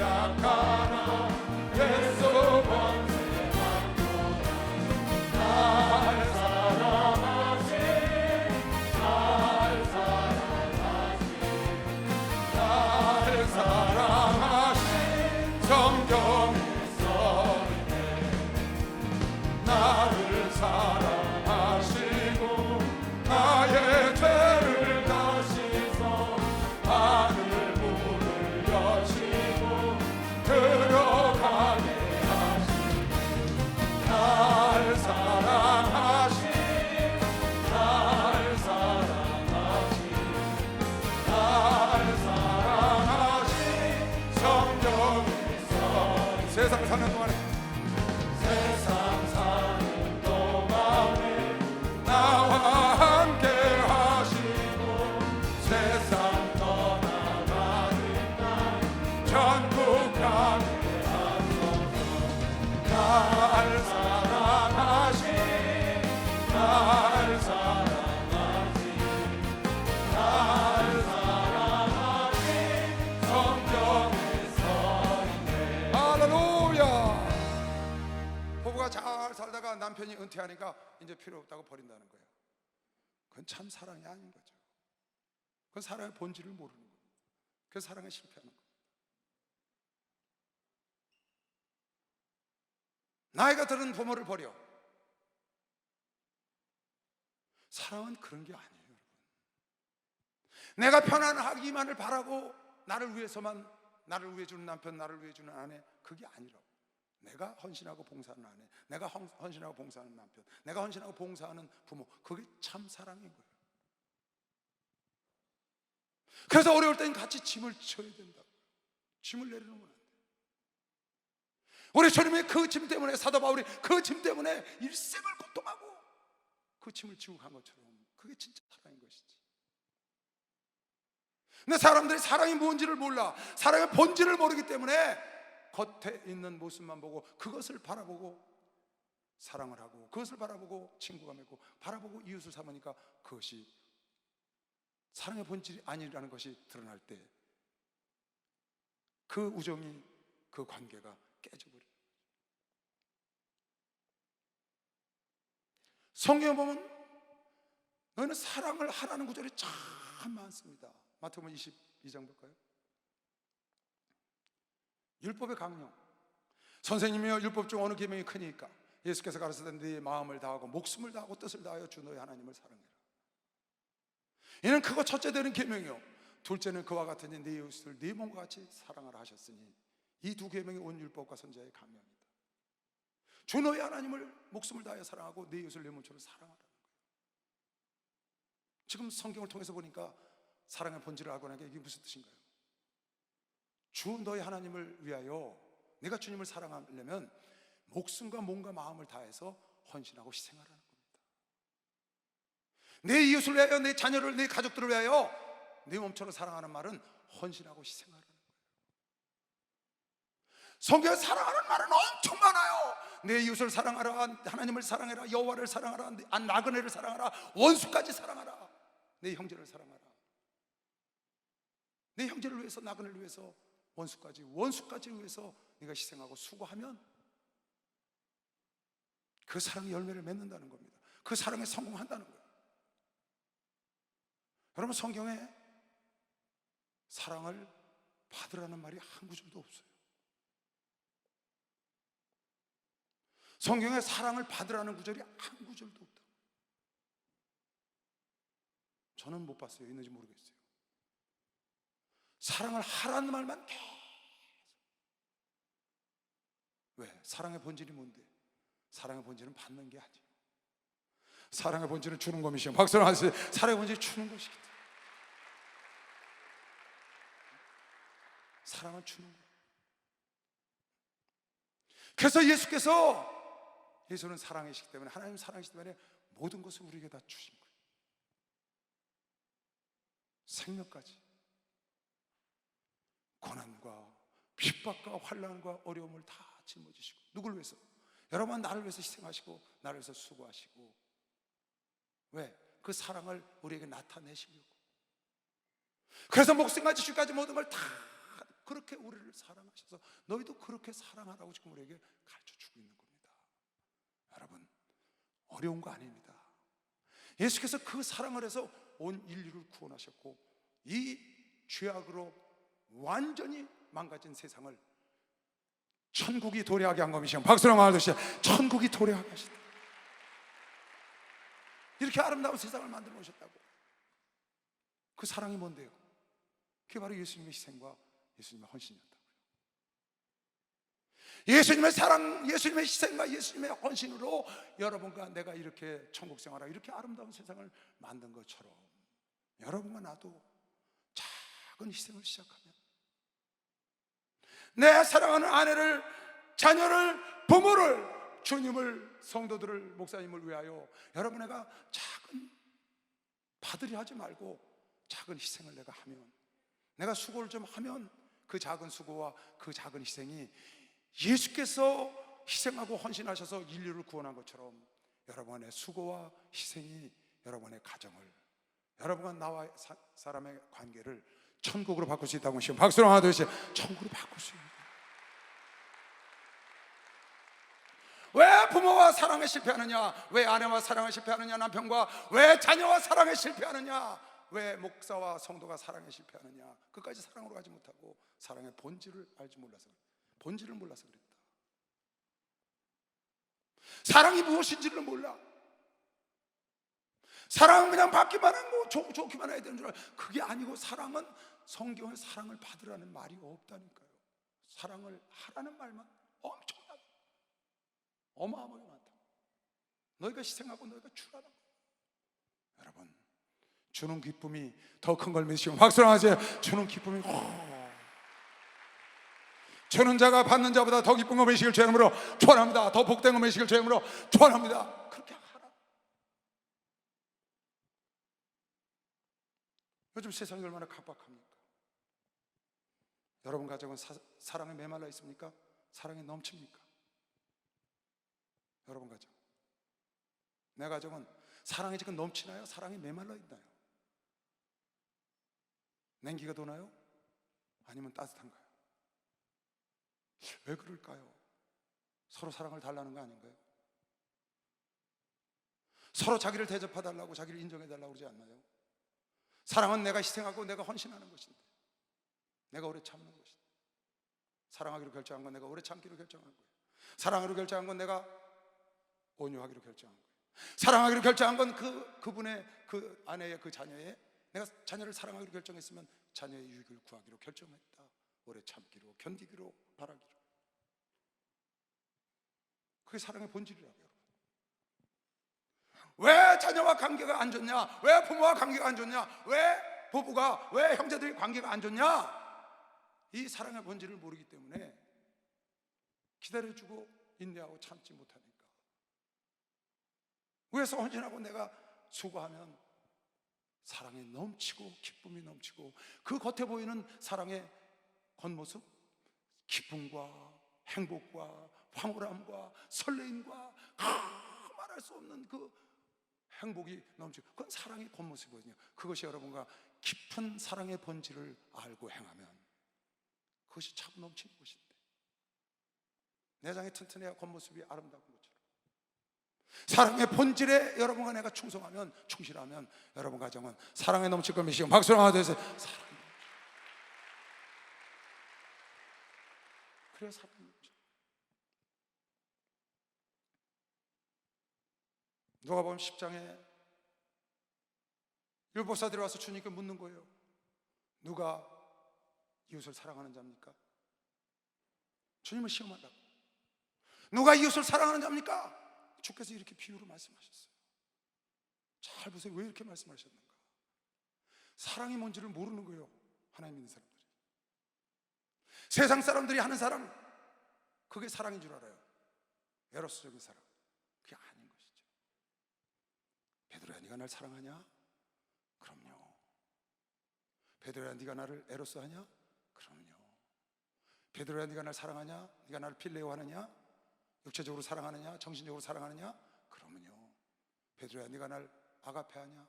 세상 사는 동안에 나와 함께 하시고 세상 떠나가는 날 전국 가게 하소서. 날 사랑하신 날 사랑하신 날 사랑하신 성경의 서인네. 할렐루야. 부부가 잘 살다가 남편이 은퇴하니까 이제 필요 없다고 버린다는 거예요. 그건 참 사랑이 아닌 거죠. 그건 사랑의 본질을 모르는 거예요. 그 사랑에 실패하는 거예요. 나이가 들은 부모를 버려. 사랑은 그런 게 아니에요, 여러분. 내가 편안하기만을 바라고 나를 위해서만, 나를 위해 주는 남편, 나를 위해 주는 아내, 그게 아니라고. 내가 헌신하고 봉사하는 아내, 내가 헌신하고 봉사하는 남편, 내가 헌신하고 봉사하는 부모, 그게 참 사랑인 거예요. 그래서 어려울 땐 같이 짐을 져야 된다고. 짐을 내려놓으면 안 돼. 우리 주님이 그 짐 때문에, 사도 바울이 그 짐 때문에 일생을 고통하고 그 짐을 지고 간 것처럼, 그게 진짜 사랑인 것이지. 근데 사람들이 사랑이 뭔지를 몰라. 사랑의 본질을 모르기 때문에 겉에 있는 모습만 보고 그것을 바라보고 사랑을 하고, 그것을 바라보고 친구가 맺고, 바라보고 이웃을 삼으니까 그것이 사랑의 본질이 아니라는 것이 드러날 때 그 우정이, 그 관계가 깨져버려요. 성경에 보면 너희는 사랑을 하라는 구절이 참 많습니다. 마태복음 22장 볼까요? 율법의 강령. 선생님이여 율법 중 어느 계명이 크니까? 예수께서 가르치되 네 마음을 다하고 목숨을 다하고 뜻을 다하여 주 너희 하나님을 사랑해라. 이는 크고 첫째 되는 계명이요 둘째는 그와 같으니 네 이웃을 네 몸과 같이 사랑하라 하셨으니 이 두 계명이 온 율법과 선지자의 강령이다. 주 너희 하나님을 목숨을 다하여 사랑하고 네 이웃을 네 몸처럼 사랑하라는 거예요. 지금 성경을 통해서 보니까 사랑의 본질을 알고 나니까 이게 무슨 뜻인가요? 주 너희 하나님을 위하여 내가 주님을 사랑하려면 목숨과 몸과 마음을 다해서 헌신하고 희생하라는 겁니다. 내 이웃을 위하여, 내 자녀를, 내 가족들을 위하여 내 몸처럼 사랑하는 말은 헌신하고 희생하라는 거예요. 성경에 사랑하는 말은 엄청 많아요. 내 이웃을 사랑하라, 하나님을 사랑해라, 여호와를 사랑하라, 나그네를 사랑하라, 원수까지 사랑하라, 내 형제를 사랑하라. 내 형제를 위해서, 나그네를 위해서, 원수까지 위해서 네가 희생하고 수고하면 그 사랑의 열매를 맺는다는 겁니다. 그 사랑에 성공한다는 거예요. 여러분, 성경에 사랑을 받으라는 말이 한 구절도 없어요. 성경에 사랑을 받으라는 구절이 한 구절도 없다. 저는 못 봤어요. 있는지 모르겠어요. 사랑을 하라는 말만 계속. 왜? 사랑의 본질이 뭔데? 사랑의 본질은 받는 게 아니에요. 사랑의 본질은 주는 것이요. 박수를 하세요. 사랑의 본질은 주는 것이기 때문에. 사랑은 주는 거예요. 그래서 예수는 사랑이시기 때문에, 하나님 사랑이시기 때문에 모든 것을 우리에게 다 주신 거예요. 생명까지. 고난과 핍박과 환난과 어려움을 다 짊어지시고, 누굴 위해서? 여러분, 나를 위해서 희생하시고 나를 위해서 수고하시고. 왜? 그 사랑을 우리에게 나타내시려고. 그래서 목숨까지 쥐까지 모든 걸 다 그렇게 우리를 사랑하셔서 너희도 그렇게 사랑하라고 지금 우리에게 가르쳐주고 있는 겁니다. 여러분, 어려운 거 아닙니다. 예수께서 그 사랑을 해서 온 인류를 구원하셨고, 이 죄악으로 완전히 망가진 세상을 천국이 도래하게 한 것이죠. 박수로 말하듯이 천국이 도래하게 하시다. 이렇게 아름다운 세상을 만들어 놓으셨다고. 그 사랑이 뭔데요? 그게 바로 예수님의 희생과 예수님의 헌신이었다고요. 예수님의 사랑, 예수님의 희생과 예수님의 헌신으로 여러분과 내가 이렇게 천국 생활하고 이렇게 아름다운 세상을 만든 것처럼, 여러분과 나도 작은 희생을 시작하면, 내 사랑하는 아내를 자녀를, 부모를, 주님을, 성도들을, 목사님을 위하여 여러분에가 작은 받으려 하지 말고 작은 희생을 내가 하면, 내가 수고를 좀 하면 그 작은 수고와 그 작은 희생이 예수께서 희생하고 헌신하셔서 인류를 구원한 것처럼 여러분의 수고와 희생이 여러분의 가정을, 여러분과 나와 사람의 관계를 천국으로 바꿀 수 있다고 하시면 박수로 하나 둘 셋. 천국으로 바꿀 수 있는. 왜 부모와 사랑에 실패하느냐? 왜 아내와 사랑에 실패하느냐? 남편과 왜 자녀와 사랑에 실패하느냐? 왜 목사와 성도가 사랑에 실패하느냐? 끝까지 사랑으로 가지 못하고 사랑의 본질을 알지 몰라서, 본질을 몰라서 그랬다. 사랑이 무엇인지를 몰라. 사랑은 그냥 받기만 하고 좋기만 해야 되는 줄 알아. 그게 아니고 사랑은, 성경에 사랑을 받으라는 말이 없다니까요. 사랑을 하라는 말만 엄청나게, 어마어마하게 많다. 너희가 희생하고 너희가 주라는 거예요. 여러분, 주는 기쁨이 더 큰 걸 믿으시면 박수를 하세요. 주는 기쁨이, 주는 자가 받는 자보다 더 기쁜 걸 믿으시길 주님으로 축원합니다. 더 복된 걸 믿으시길 주님으로 축원합니다. 그렇게 하라. 요즘 세상이 얼마나 각박합니까? 여러분 가정은 사랑에 메말라 있습니까? 사랑에 넘칩니까? 여러분 가정, 내 가정은 사랑이 지금 넘치나요? 사랑이 메말라 있나요? 냉기가 도나요? 아니면 따뜻한가요? 왜 그럴까요? 서로 사랑을 달라는 거 아닌가요? 서로 자기를 대접해달라고, 자기를 인정해달라고 그러지 않나요? 사랑은 내가 희생하고 내가 헌신하는 것인데, 내가 오래 참는 것인데, 사랑하기로 결정한 건 내가 오래 참기로 결정한 거예요. 사랑하기로 결정한 건 내가 온유하기로 결정한 거예요. 사랑하기로 결정한 건 그분의, 그 아내의, 그 자녀의, 내가 자녀를 사랑하기로 결정했으면 자녀의 유익을 구하기로 결정했다. 오래 참기로, 견디기로, 바라기로. 그게 사랑의 본질이라고요. 왜 자녀와 관계가 안 좋냐? 왜 부모와 관계가 안 좋냐? 왜 부부가, 왜 형제들이 관계가 안 좋냐? 이 사랑의 본질을 모르기 때문에 기다려주고 인내하고 참지 못하니까. 위에서 헌신하고 내가 수고하면 사랑이 넘치고 기쁨이 넘치고, 그 겉에 보이는 사랑의 겉모습, 기쁨과 행복과 황홀함과 설레임과 말할 수 없는 그 행복이 넘치고, 그건 사랑의 겉모습이거든요. 그것이 여러분과 깊은 사랑의 본질을 알고 행하면 그것이 참 넘치는 것인데, 내장이 튼튼해야 겉모습이 아름다운 것처럼 사랑의 본질에 여러분과 내가 충성하면, 충실하면 여러분 가정은 사랑에 넘칠 걸 믿으시고 박수를 하나 드세요. 사랑. 그래야 사랑이 넘쳐. 누가복음 10장에 율법사들이 와서 주님께 묻는 거예요. 누가 이웃을 사랑하는 자입니까? 주님을 시험하려고. 누가 이웃을 사랑하는 자입니까? 주께서 이렇게 비유로 말씀하셨어요. 잘 보세요. 왜 이렇게 말씀하셨는가? 사랑이 뭔지를 모르는 거예요, 하나님 믿는 사람들이. 세상 사람들이 하는 사랑, 그게 사랑인 줄 알아요. 에로스적인 사랑. 그게 아닌 것이죠. 베드로야, 네가 날 사랑하냐? 그럼요. 베드로야, 네가 나를 에로스하냐? 그럼요. 베드로야, 네가 날 사랑하냐? 네가 나를 필레오 하느냐? 육체적으로 사랑하느냐? 정신적으로 사랑하느냐? 그럼요. 베드로야, 네가 날 아가페하냐?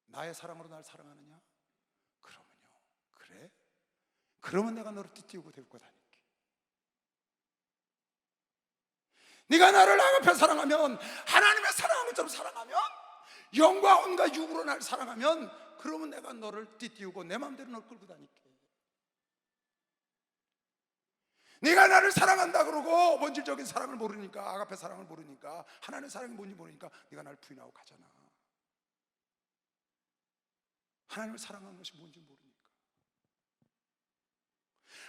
나의 사랑으로 날 사랑하느냐? 그럼요. 그래? 그러면 내가 너를 띠띠우고 데리고 다닐게. 네가 나를 아가페 사랑하면, 하나님의 사랑하는 것처럼 사랑하면, 영과 혼과 육으로 날 사랑하면, 그러면 내가 너를 띠띠우고 내 마음대로 널 끌고 다닐게. 네가 나를 사랑한다 그러고 본질적인 사랑을 모르니까, 아가페 사랑을 모르니까, 하나님의 사랑이 뭔지 모르니까 네가 나를 부인하고 가잖아. 하나님을 사랑하는 것이 뭔지 모르니까.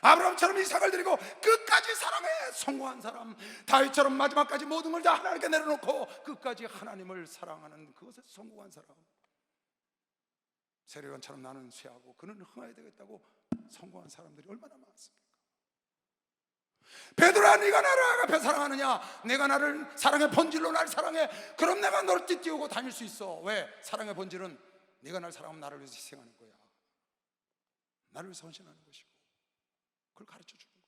아브라함처럼 이삭을 드리고 끝까지 사랑에 성공한 사람, 다윗처럼 마지막까지 모든 걸 다 하나님께 내려놓고 끝까지 하나님을 사랑하는 그것에 성공한 사람, 세례요한처럼 나는 쇠하고 그는 흥해야 되겠다고 성공한 사람들이 얼마나 많습니까? 베드로야, 네가 나를 아가페 사랑하느냐? 내가 나를 사랑의 본질로 날 사랑해. 그럼 내가 너를 띠띠우고 다닐 수 있어. 왜? 사랑의 본질은 네가 날 사랑하면 나를 위해서 희생하는 거야. 나를 위해서 헌신하는 것이고, 그걸 가르쳐 주는 거예요.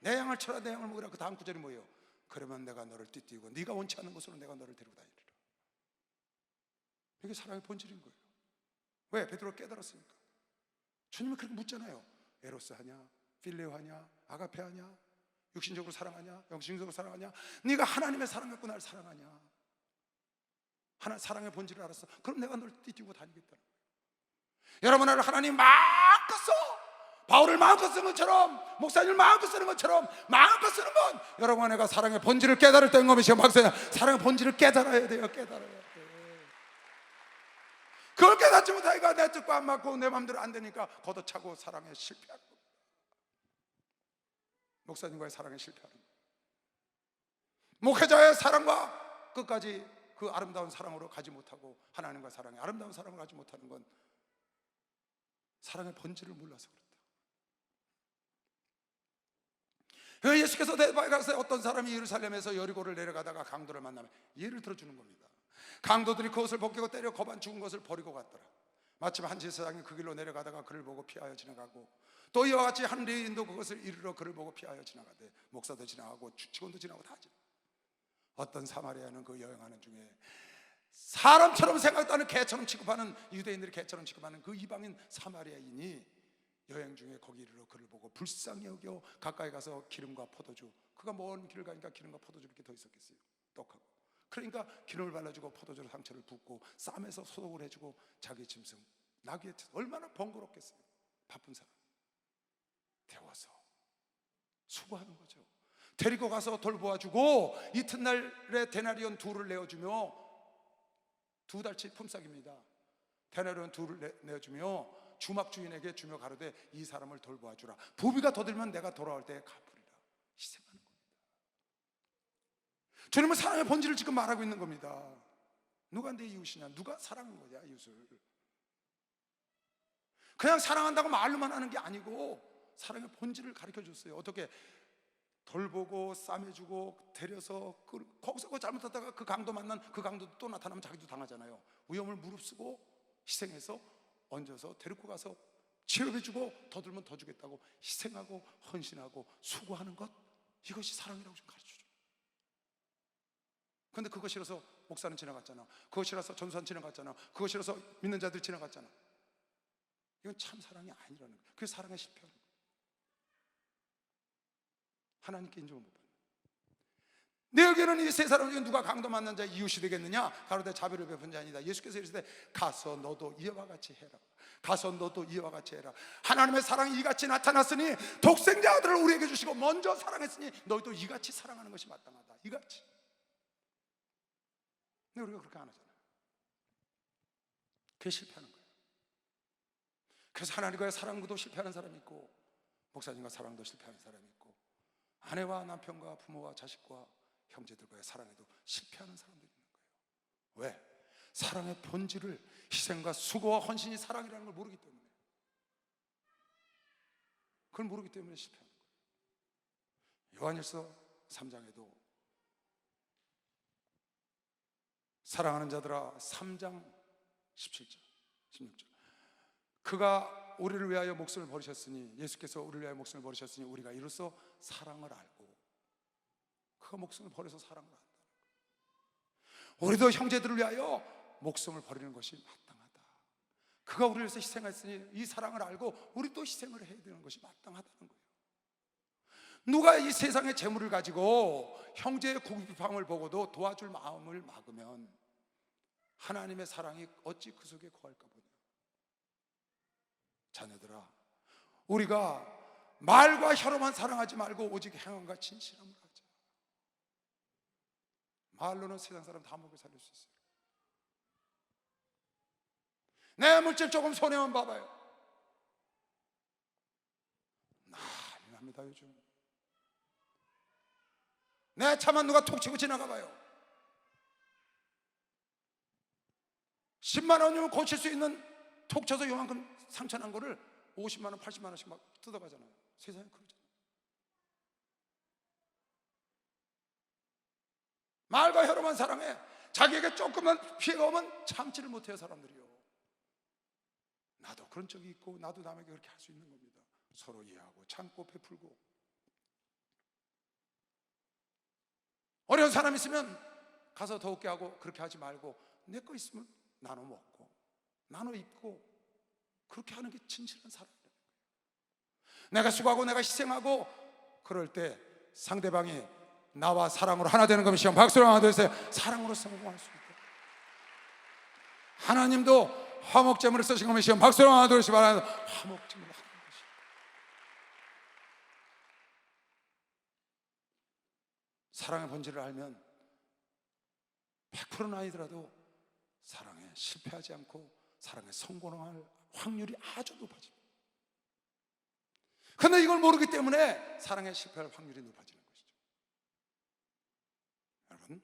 내 양을 쳐라, 내 양을 먹으라. 그 다음 구절이 뭐예요? 그러면 내가 너를 띠띠우고 네가 원치 않는 곳으로 내가 너를 데리고 다니리라. 이게 사랑의 본질인 거예요. 왜? 베드로가 깨달았으니까. 주님이 그렇게 묻잖아요. 에로스 하냐? 필레오 하냐? 아가페 하냐? 육신적으로 사랑하냐? 영신적으로 사랑하냐? 네가 하나님의 사랑 갖고 날 사랑하냐? 하나 사랑의 본질을 알았어. 그럼 내가 널 띠띠고 다니겠다. 여러분을 하나님 마음껏 써. 바울을 마음껏 쓰는 것처럼, 목사님을 마음껏 쓰는 것처럼 마음껏 쓰는 건 여러분 내가 사랑의 본질을 깨달을 때인 겁니다. 박사님, 사랑의 본질을 깨달아야 돼요. 깨달아야 돼. 그걸 깨닫지 못하니까 내 뜻과 안 맞고 내 마음대로 안 되니까 걷어차고 사랑에 실패하는 겁니다. 목사님과의 사랑에 실패하는 겁니다. 목회자의 사랑과 끝까지 그 아름다운 사랑으로 가지 못하고 하나님과 사랑의 아름다운 사랑을 가지 못하는 건 사랑의 본질을 몰라서 그렇다. 예수께서 대바에 가서 어떤 사람이 예루살렘에서 여리고를 내려가다가 강도를 만나면 예를 들어주는 겁니다. 강도들이 그것을 벗기고 때려 거반 죽은 것을 버리고 갔더라. 마침 한 제사장이 그 길로 내려가다가 그를 보고 피하여 지나가고, 또 이와 같이 한 레위인도 그것을 이르러 그를 보고 피하여 지나가되, 목사도 지나가고 직원도 지나고 다 지나가. 어떤 사마리아는 그 여행하는 중에 사람처럼 생각도 하는 개처럼 취급하는, 유대인들이 개처럼 취급하는 그 이방인 사마리아인이 여행 중에 거기 이르러 그를 보고 불쌍히 여겨 가까이 가서 기름과 포도주, 그가 먼 길을 가니까 기름과 포도주 이렇게 더 있었겠어요. 떡하고. 그러니까 기름을 발라주고 포도주로 상처를 붓고 쌈에서 소독을 해주고 자기 짐승 나귀에 얼마나 번거롭겠어요. 바쁜 사람 태워서 수고하는 거죠. 데리고 가서 돌보아주고 이튿날에 데나리온 2를 내어주며, 2달치 품삯입니다. 데나리온 2를 내어주며 주막 주인에게 주며 가로되 이 사람을 돌보아주라. 부비가 더 들면 내가 돌아올 때 갚으리라. 희생하는 겁니다. 주님은 사랑의 본질을 지금 말하고 있는 겁니다. 누가 내 이웃이냐? 누가 사랑한 거냐 이웃을? 그냥 사랑한다고 말로만 하는 게 아니고 사랑의 본질을 가르쳐 줬어요. 어떻게? 돌보고 싸매주고 데려서 거기서 잘못하다가 그 강도 만난 그 강도도 또 나타나면 자기도 당하잖아요. 위험을 무릅쓰고 희생해서 얹어서 데리고 가서 치료해주고 더 들면 더 주겠다고 희생하고 헌신하고 수고하는 것, 이것이 사랑이라고 좀 가르쳐줘요. 그런데 그거 싫어서 목사는 지나갔잖아. 그거 싫어서 전수한 지나갔잖아. 그거 싫어서 믿는 자들이 지나갔잖아. 이건 참 사랑이 아니라는 거예요. 그게 사랑의 실패하는 거예요. 하나님께 인정을 못 받는. 내 여기는 이 세 사람 중에 누가 강도 만난 자의 이웃이 되겠느냐? 가로되 자비를 베푼 자 아니다. 예수께서 이르시되 가서 너도 이와 같이 해라. 가서 너도 이와 같이 해라. 하나님의 사랑이 이같이 나타났으니 독생자 아들을 우리에게 주시고 먼저 사랑했으니 너희도 이같이 사랑하는 것이 마땅하다. 이같이. 근데 우리가 그렇게 안 하잖아요. 그게 실패하는 거예요. 그래서 하나님과의 사랑도 실패하는 사람이 있고, 목사님과 사랑도 실패하는 사람이 있고, 아내와 남편과 부모와 자식과 형제들과의 사랑에도 실패하는 사람들이 있는 거예요. 왜? 사랑의 본질을, 희생과 수고와 헌신이 사랑이라는 걸 모르기 때문에, 그걸 모르기 때문에 실패하는 거예요. 요한일서 3장에도 사랑하는 자들아, 3장 17절 16절, 그가 우리를 위하여 목숨을 버리셨으니, 예수께서 우리를 위하여 목숨을 버리셨으니 우리가 이로써 사랑을 알고, 그가 목숨을 버려서 사랑을 한다는 거예요. 우리도 형제들을 위하여 목숨을 버리는 것이 마땅하다. 그가 우리를 위해서 희생했으니 이 사랑을 알고 우리 또 희생을 해야 되는 것이 마땅하다는 거예요. 누가 이 세상의 재물을 가지고 형제의 궁핍함을 보고도 도와줄 마음을 막으면 하나님의 사랑이 어찌 그 속에 거할까 보냐. 자녀들아, 우리가 말과 혀로만 사랑하지 말고 오직 행함과 진실함을 하자. 말로는 세상 사람 다 먹여 살릴 수 있어요. 내 물질 조금 손해만 봐봐요. 난리 납니다 요즘. 내 차만 누가 톡 치고 지나가봐요. 10만 원이면 고칠 수 있는 톡 쳐서 요만큼 상처난 거를 50만 원, 80만 원씩 막 뜯어가잖아요. 세상에 그러잖아. 말과 혀로만 사랑해. 자기에게 조금만 피해가 오면 참지를 못해요, 사람들이요. 나도 그런 적이 있고 나도 남에게 그렇게 할 수 있는 겁니다. 서로 이해하고 참고 베풀고. 어려운 사람 있으면 가서 더욱게 하고, 그렇게 하지 말고 내 거 있으면 나눠 먹고 나눠 입고, 그렇게 하는 게 진실한 사랑이라는 거예요. 내가 수고하고 내가 희생하고 그럴 때 상대방이 나와 사랑으로 하나 되는 것이면 박수로 하나 되세요. 사랑으로 성공할 수 있다. 하나님도 화목제물을 쓰신 것이면 박수로 하나 되시기 바랍니다. 화목제물을 하는 것이. 사랑의 본질을 알면 100%는 아니더라도 사랑에 실패하지 않고 사랑에 성공할 확률이 아주 높아집니다. 그런데 이걸 모르기 때문에 사랑에 실패할 확률이 높아지는 것이죠. 여러분,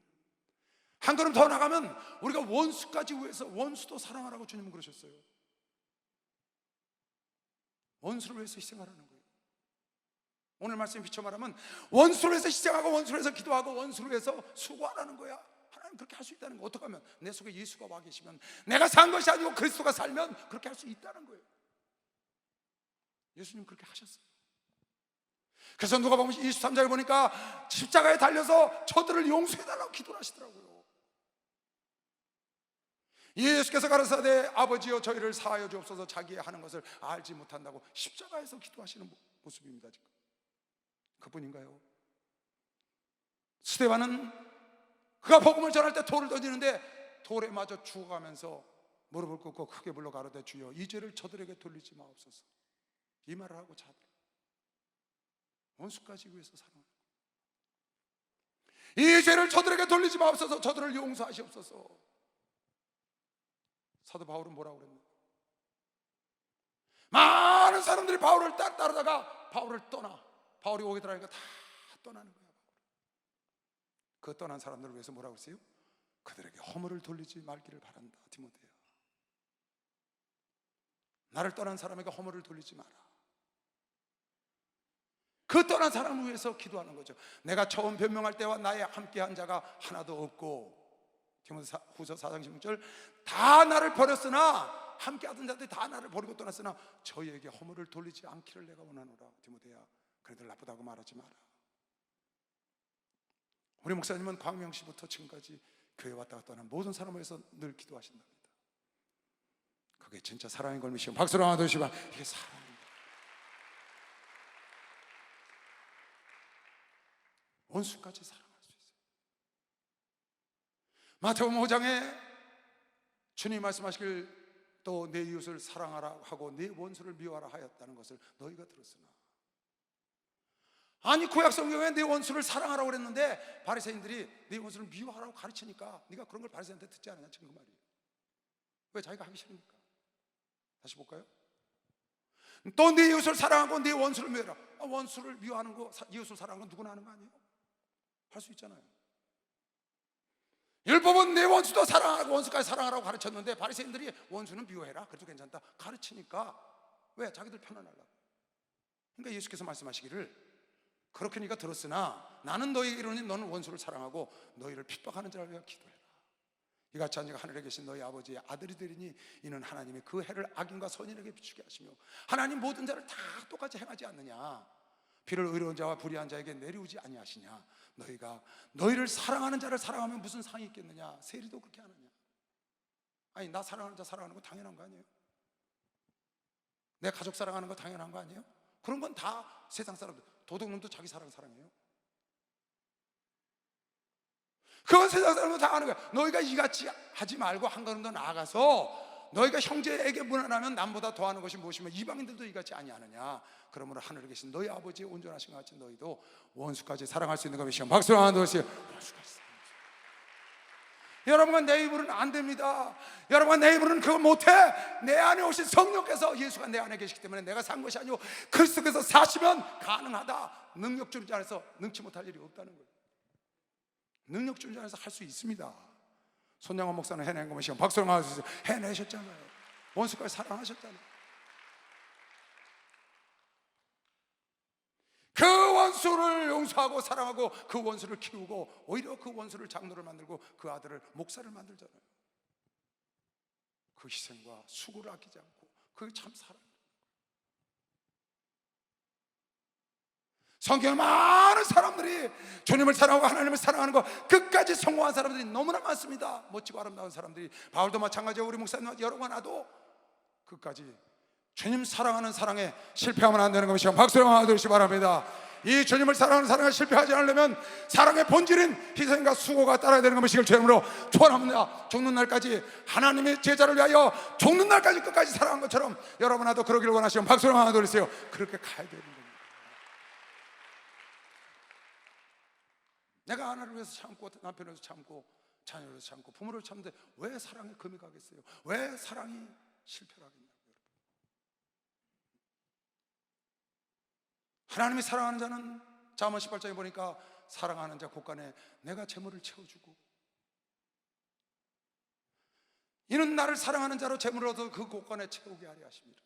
한 걸음 더 나가면 우리가 원수까지 위해서, 원수도 사랑하라고 주님은 그러셨어요. 원수를 위해서 희생하라는 거예요. 오늘 말씀 비춰 말하면 원수를 위해서 희생하고 원수를 위해서 기도하고 원수를 위해서 수고하라는 거야. 하나님 그렇게 할 수 있다는 거. 어떻게 하면? 내 속에 예수가 와 계시면, 내가 산 것이 아니고 그리스도가 살면 그렇게 할 수 있다는 거예요. 예수님 그렇게 하셨어요. 그래서 누가복음 23장에 보니까 십자가에 달려서 저들을 용서해달라고 기도를 하시더라고요. 예수께서 가라사대 아버지여 저희를 사하여 주옵소서, 자기의 하는 것을 알지 못한다고 십자가에서 기도하시는 모습입니다. 지금 그뿐인가요? 스데반은 그가 복음을 전할 때 돌을 던지는데 돌에 맞아 죽어가면서 무릎을 꿇고 크게 불러 가로되 주여 이 죄를 저들에게 돌리지 마옵소서, 이 말을 하고 자들 원수까지 위해서 사랑하는 거예요. 이 죄를 저들에게 돌리지 마옵소서, 저들을 용서하시옵소서. 사도 바울은 뭐라고 그랬나? 많은 사람들이 바울을 따르다가 바울을 떠나, 바울이 오게 들어가니까 다 떠나는 거야. 그 떠난 사람들을 위해서 뭐라고 했어요? 그들에게 허물을 돌리지 말기를 바란다. 디모데야, 나를 떠난 사람에게 허물을 돌리지 마라. 그 떠난 사람을 위해서 기도하는 거죠. 내가 처음 변명할 때와 나의 함께한 자가 하나도 없고, 디모데후서 4장 16절, 다 나를 버렸으나, 함께하던 자들이 다 나를 버리고 떠났으나 저희에게 허물을 돌리지 않기를 내가 원하노라. 디모데야, 그래도 나쁘다고 말하지 마라. 우리 목사님은 광명시부터 지금까지 교회 왔다 갔다 하는 모든 사람을 위해서 늘 기도하신답니다. 그게 진짜 사랑인 걸 믿으시면 박수로 하나 드시면 이게 사랑입니다. 원수까지 사랑할 수 있어요. 마태복음 5장에 주님이 말씀하시길 또 내 이웃을 사랑하라 하고 내 원수를 미워하라 하였다는 것을 너희가 들었으나, 아니 구약 성경에 내 원수를 사랑하라고 그랬는데 바리새인들이 내 원수를 미워하라고 가르치니까 네가 그런 걸 바리새인한테 듣지 않았냐, 지금 그 말이에요. 왜 자기가 하기 싫으니까. 다시 볼까요? 또 네 이웃을 사랑하고 네 원수를 미워해라. 원수를 미워하는 거, 이웃을 사랑하는 건 누구나 하는 거 아니에요? 할 수 있잖아요. 율법은 내 원수도 사랑하고 원수까지 사랑하라고 가르쳤는데 바리새인들이 원수는 미워해라, 그래도 괜찮다 가르치니까, 왜? 자기들 편안하려고. 그러니까 예수께서 말씀하시기를 그렇게 네가 들었으나 나는 너희에게 이르노니 너는 원수를 사랑하고 너희를 핍박하는 자를 위하여 기도해라. 이같이 하니까 하늘에 계신 너희 아버지의 아들이 되리니 이는 하나님이 그 해를 악인과 선인에게 비추게 하시며 하나님 모든 자를 다 똑같이 행하지 않느냐. 비를 의로운 자와 불의한 자에게 내리우지 아니하시냐. 너희가 너희를 사랑하는 자를 사랑하면 무슨 상이 있겠느냐. 세리도 그렇게 하느냐. 아니, 나 사랑하는 자 사랑하는 거 당연한 거 아니에요? 내 가족 사랑하는 거 당연한 거 아니에요? 그런 건 다 세상 사람들, 도둑놈도 자기 사랑해요. 그건 세상 사람도 다 하는 거야. 너희가 이같이 하지 말고 한 걸음 더 나아가서 너희가 형제에게 무난하면 남보다 더하는 것이 무엇이며 이방인들도 이같이 아니하느냐. 그러므로 하늘에 계신 너희 아버지의 온전하신 것 같이 너희도 원수까지 사랑할 수 있는 것이요. 박수로 하나 넣으세요. 원수까지 사랑할 수 있어요. 여러분과 내 입으로는 안 됩니다. 여러분과 내 입으로는 그걸 못해. 내 안에 오신 성령께서, 예수가 내 안에 계시기 때문에 내가 산 것이 아니고 그리스도께서 사시면 가능하다. 능력주의 안에서 능치 못할 일이 없다는 거예요. 능력주의 안에서 할 수 있습니다. 손양원 목사는 해낸 것이요. 박수로 하나 주세요. 해내셨잖아요. 원수까지 사랑하셨잖아요. 원수를 용서하고 사랑하고 그 원수를 키우고 오히려 그 원수를 장로를 만들고 그 아들을 목사를 만들잖아요. 그 희생과 수고를 아끼지 않고 그게 참 사랑. 성경에 많은 사람들이 주님을 사랑하고 하나님을 사랑하는 거 끝까지 성공한 사람들이 너무나 많습니다. 멋지고 아름다운 사람들이. 바울도 마찬가지고 우리 목사님 여러 번 와도 끝까지 주님 사랑하는 사랑에 실패하면 안 되는 것이요. 박수를 한번 들으시기 바랍니다. 이 주님을 사랑하는 사랑에 실패하지 않으려면 사랑의 본질인 희생과 수고가 따라야 되는 것이길 주님으로 축원합니다. 죽는 날까지 하나님의 제자를 위하여 죽는 날까지 끝까지 사랑한 것처럼 여러분 나도 그러기를 원하시면 박수를 한번 들으세요. 그렇게 가야 되는 겁니다. 내가 하나를 위해서 참고 남편을 위해서 참고 자녀를 위해서 참고 부모를 위해서 참는데 왜 사랑에 금이 가겠어요? 왜 사랑이 실패를 하겠냐고요. 하나님이 사랑하는 자는 잠언 18장에 보니까 사랑하는 자 곳간에 내가 재물을 채워주고 이는 나를 사랑하는 자로 재물을 얻어 그 곳간에 채우게 하려 하십니다.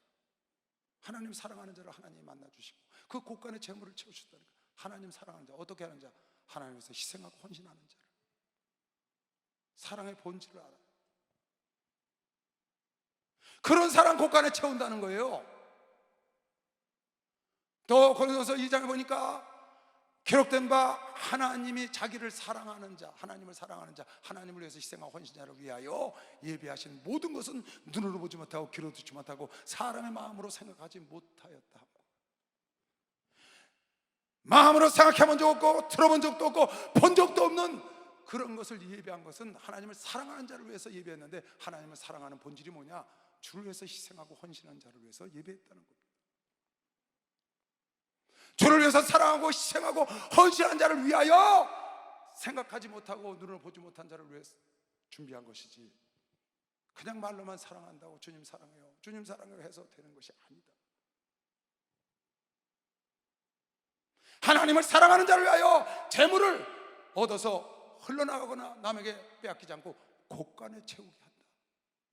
하나님 사랑하는 자를 하나님이 만나주시고 그 곳간에 재물을 채우셨다니까. 하나님 사랑하는 자 어떻게 하는 자? 하나님께서 희생하고 헌신하는 자를 사랑의 본질을 알아요. 그런 사랑 곳간에 채운다는 거예요. 또 고린도서 2장에 보니까 기록된 바 하나님이 자기를 사랑하는 자, 하나님을 사랑하는 자, 하나님을 위해서 희생하고 헌신자를 위하여 예비하신 모든 것은 눈으로 보지 못하고 귀로 듣지 못하고 사람의 마음으로 생각하지 못하였다. 마음으로 생각해 본 적 없고 들어본 적도 없고 본 적도 없는 그런 것을 예비한 것은 하나님을 사랑하는 자를 위해서 예비했는데 하나님을 사랑하는 본질이 뭐냐? 주를 위해서 희생하고 헌신한 자를 위해서 예비했다는 겁니다. 주를 위해서 사랑하고 희생하고 헌신한 자를 위하여 생각하지 못하고 눈으로 보지 못한 자를 위해서 준비한 것이지 그냥 말로만 사랑한다고 주님 사랑해요, 주님 사랑해요 해서 되는 것이 아니다. 하나님을 사랑하는 자를 위하여 재물을 얻어서 흘러나가거나 남에게 빼앗기지 않고 곳간에 채우게 한다.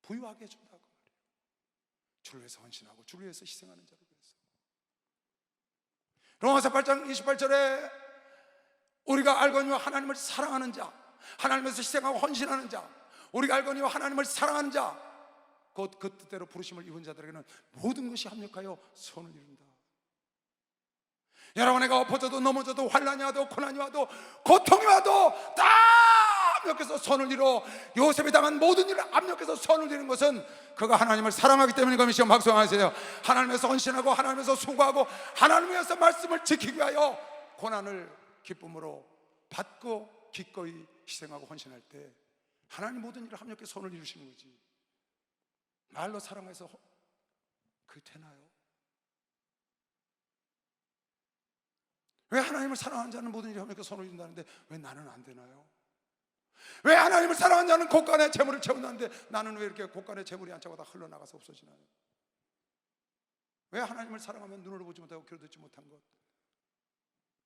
부유하게 해준다 그 말이에요. 주를 위해서 헌신하고 주를 위해서 희생하는 자를 위해서. 로마서 8장 28절에 우리가 알거니와 하나님을 사랑하는 자, 하나님에서 희생하고 헌신하는 자, 우리가 알거니와 하나님을 사랑하는 자, 곧 그 뜻대로 부르심을 입은 자들에게는 모든 것이 합력하여 선을 이룬다. 여러분, 내가 엎어져도 넘어져도 환난이 와도 고난이 와도 고통이 와도 다 압력해서 선을 이뤄 요셉이 당한 모든 일을 압력해서 선을 이루는 것은 그가 하나님을 사랑하기 때문인 것이요. 박수하세요. 하나님에서 헌신하고 하나님에서 수고하고 하나님에서 말씀을 지키기 위하여 고난을 기쁨으로 받고 기꺼이 희생하고 헌신할 때 하나님 모든 일을 합력해서 선을 이루시는 거지. 말로 사랑해서 그게 되나요? 왜 하나님을 사랑하는 자는 모든 일이 합력해서 선을 이룬다는데 왜 나는 안 되나요? 왜 하나님을 사랑하는 자는 곳간에 재물을 채운다는데 나는 왜 이렇게 곳간에 재물이 안 차고 다 흘러나가서 없어지나요? 왜 하나님을 사랑하면 눈으로 보지 못하고 귀로 듣지 못한 것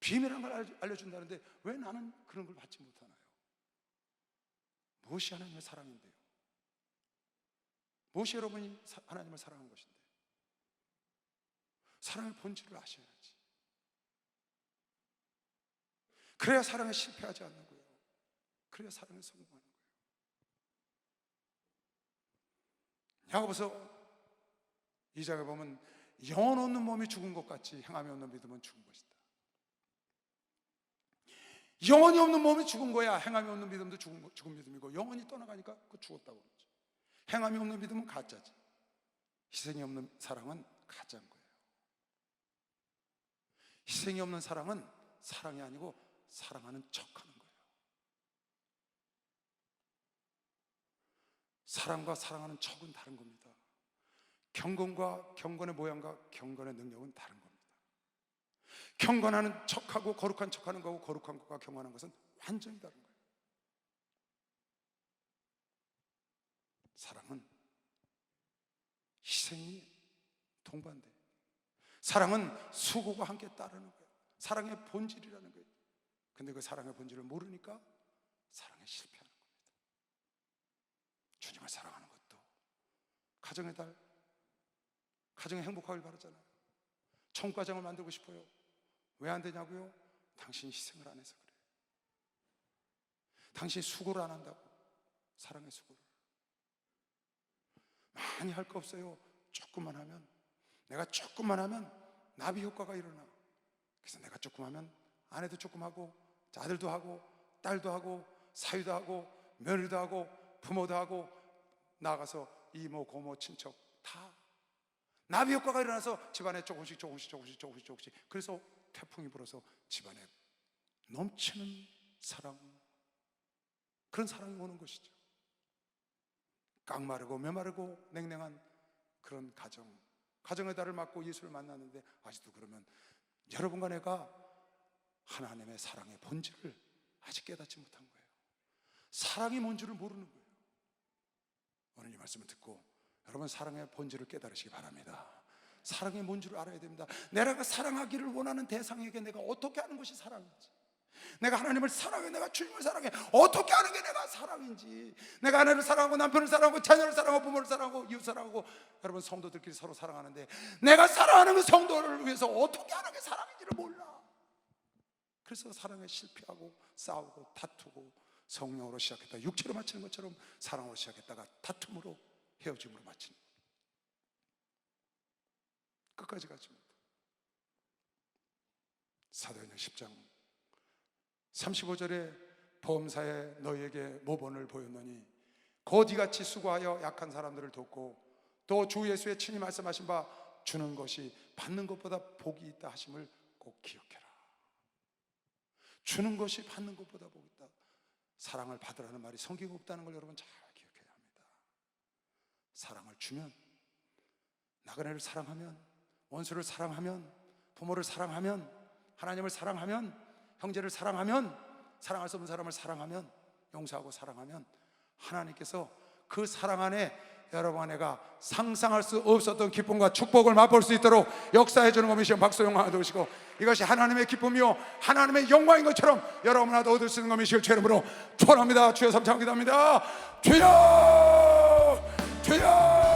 비밀한 걸 알려준다는데 왜 나는 그런 걸 받지 못하나요? 무엇이 하나님의 사랑인데요? 무엇이 여러분이 하나님을 사랑한 것인데? 사랑의 본질을 아셔야지. 그래야 사랑에 실패하지 않는 거예요. 그래야 사랑에 성공하는 거예요. 야고보서 2장에 보면 영혼 없는 몸이 죽은 것 같이 행함이 없는 믿음은 죽은 것이다. 영혼이 없는 몸이 죽은 거야. 행함이 없는 믿음도 죽은 믿음이고 영혼이 떠나가니까 그 죽었다고 그러죠. 행함이 없는 믿음은 가짜지. 희생이 없는 사랑은 가짜인 거예요. 희생이 없는 사랑은 사랑이 아니고 사랑하는 척하는 거예요. 사랑과 사랑하는 척은 다른 겁니다. 경건과 경건의 모양과 경건의 능력은 다른 겁니다. 경건하는 척하고 거룩한 척하는 거고 거룩한 것과 경건한 것은 완전히 다른 거예요. 사랑은 희생이 동반돼. 사랑은 수고가 함께 따르는 거예요. 사랑의 본질이라는 거예요. 근데 그 사랑의 본질을 모르니까 사랑에 실패하는 겁니다. 주님을 사랑하는 것도 가정의 달, 가정에 행복하길 바라잖아요. 청과장을 만들고 싶어요. 왜 안 되냐고요? 당신이 희생을 안 해서 그래요. 당신이 수고를 안 한다고. 사랑의 수고를 많이 할 거 없어요. 조금만 하면, 내가 조금만 하면 나비 효과가 일어나. 그래서 내가 조금 하면 아내도 조금 하고, 아들도 하고, 딸도 하고, 사위도 하고, 며느리도 하고, 부모도 하고, 나가서 이모, 고모, 친척 다 나비 효과가 일어나서 집안에 조금씩. 그래서 태풍이 불어서 집안에 넘치는 사랑, 그런 사랑이 오는 것이죠. 깡마르고 메마르고 냉랭한 그런 가정의 달을 맞고 예수를 만났는데 아직도 그러면 여러분과 내가 하나님의 사랑의 본질을 아직 깨닫지 못한 거예요. 사랑이 뭔 줄을 모르는 거예요. 오늘 이 말씀을 듣고 여러분 사랑의 본질을 깨달으시기 바랍니다. 사랑의 뭔 줄을 알아야 됩니다. 내가 사랑하기를 원하는 대상에게 내가 어떻게 하는 것이 사랑인지, 내가 하나님을 사랑해, 내가 주님을 사랑해, 어떻게 하는 게 내가 사랑인지, 내가 아내를 사랑하고 남편을 사랑하고 자녀를 사랑하고 부모를 사랑하고 이웃 사랑하고, 여러분 성도들끼리 서로 사랑하는데 내가 사랑하는 그 성도를 위해서 어떻게 하는 게 사랑인지를 몰라. 그래서 사랑에 실패하고 싸우고 다투고, 성령으로 시작했다 육체로 마치는 것처럼 사랑으로 시작했다가 다툼으로 헤어짐으로 마치는 거예요. 끝까지 가지 못해. 사도행전 10장 35절에 보험사에 너희에게 모본을 보였노니 곧 이같이 수고하여 약한 사람들을 돕고 또 주 예수의 친히 말씀하신 바 주는 것이 받는 것보다 복이 있다 하심을 꼭 기억해라. 주는 것이 받는 것보다 복이 있다. 사랑을 받으라는 말이 성경에 없다는 걸 여러분 잘 기억해야 합니다. 사랑을 주면, 나그네를 사랑하면, 원수를 사랑하면, 부모를 사랑하면, 하나님을 사랑하면, 형제를 사랑하면, 사랑할 수 없는 사람을 사랑하면, 용서하고 사랑하면 하나님께서 그 사랑 안에 여러분 아내가 상상할 수 없었던 기쁨과 축복을 맛볼 수 있도록 역사해 주는 것이시여 박수 영광을 드리시고, 이것이 하나님의 기쁨이요 하나님의 영광인 것처럼 여러분 나도 얻을 수 있는 것이시여 주 이름으로 축원합니다. 주여 삼창 기도합니다. 주여 주여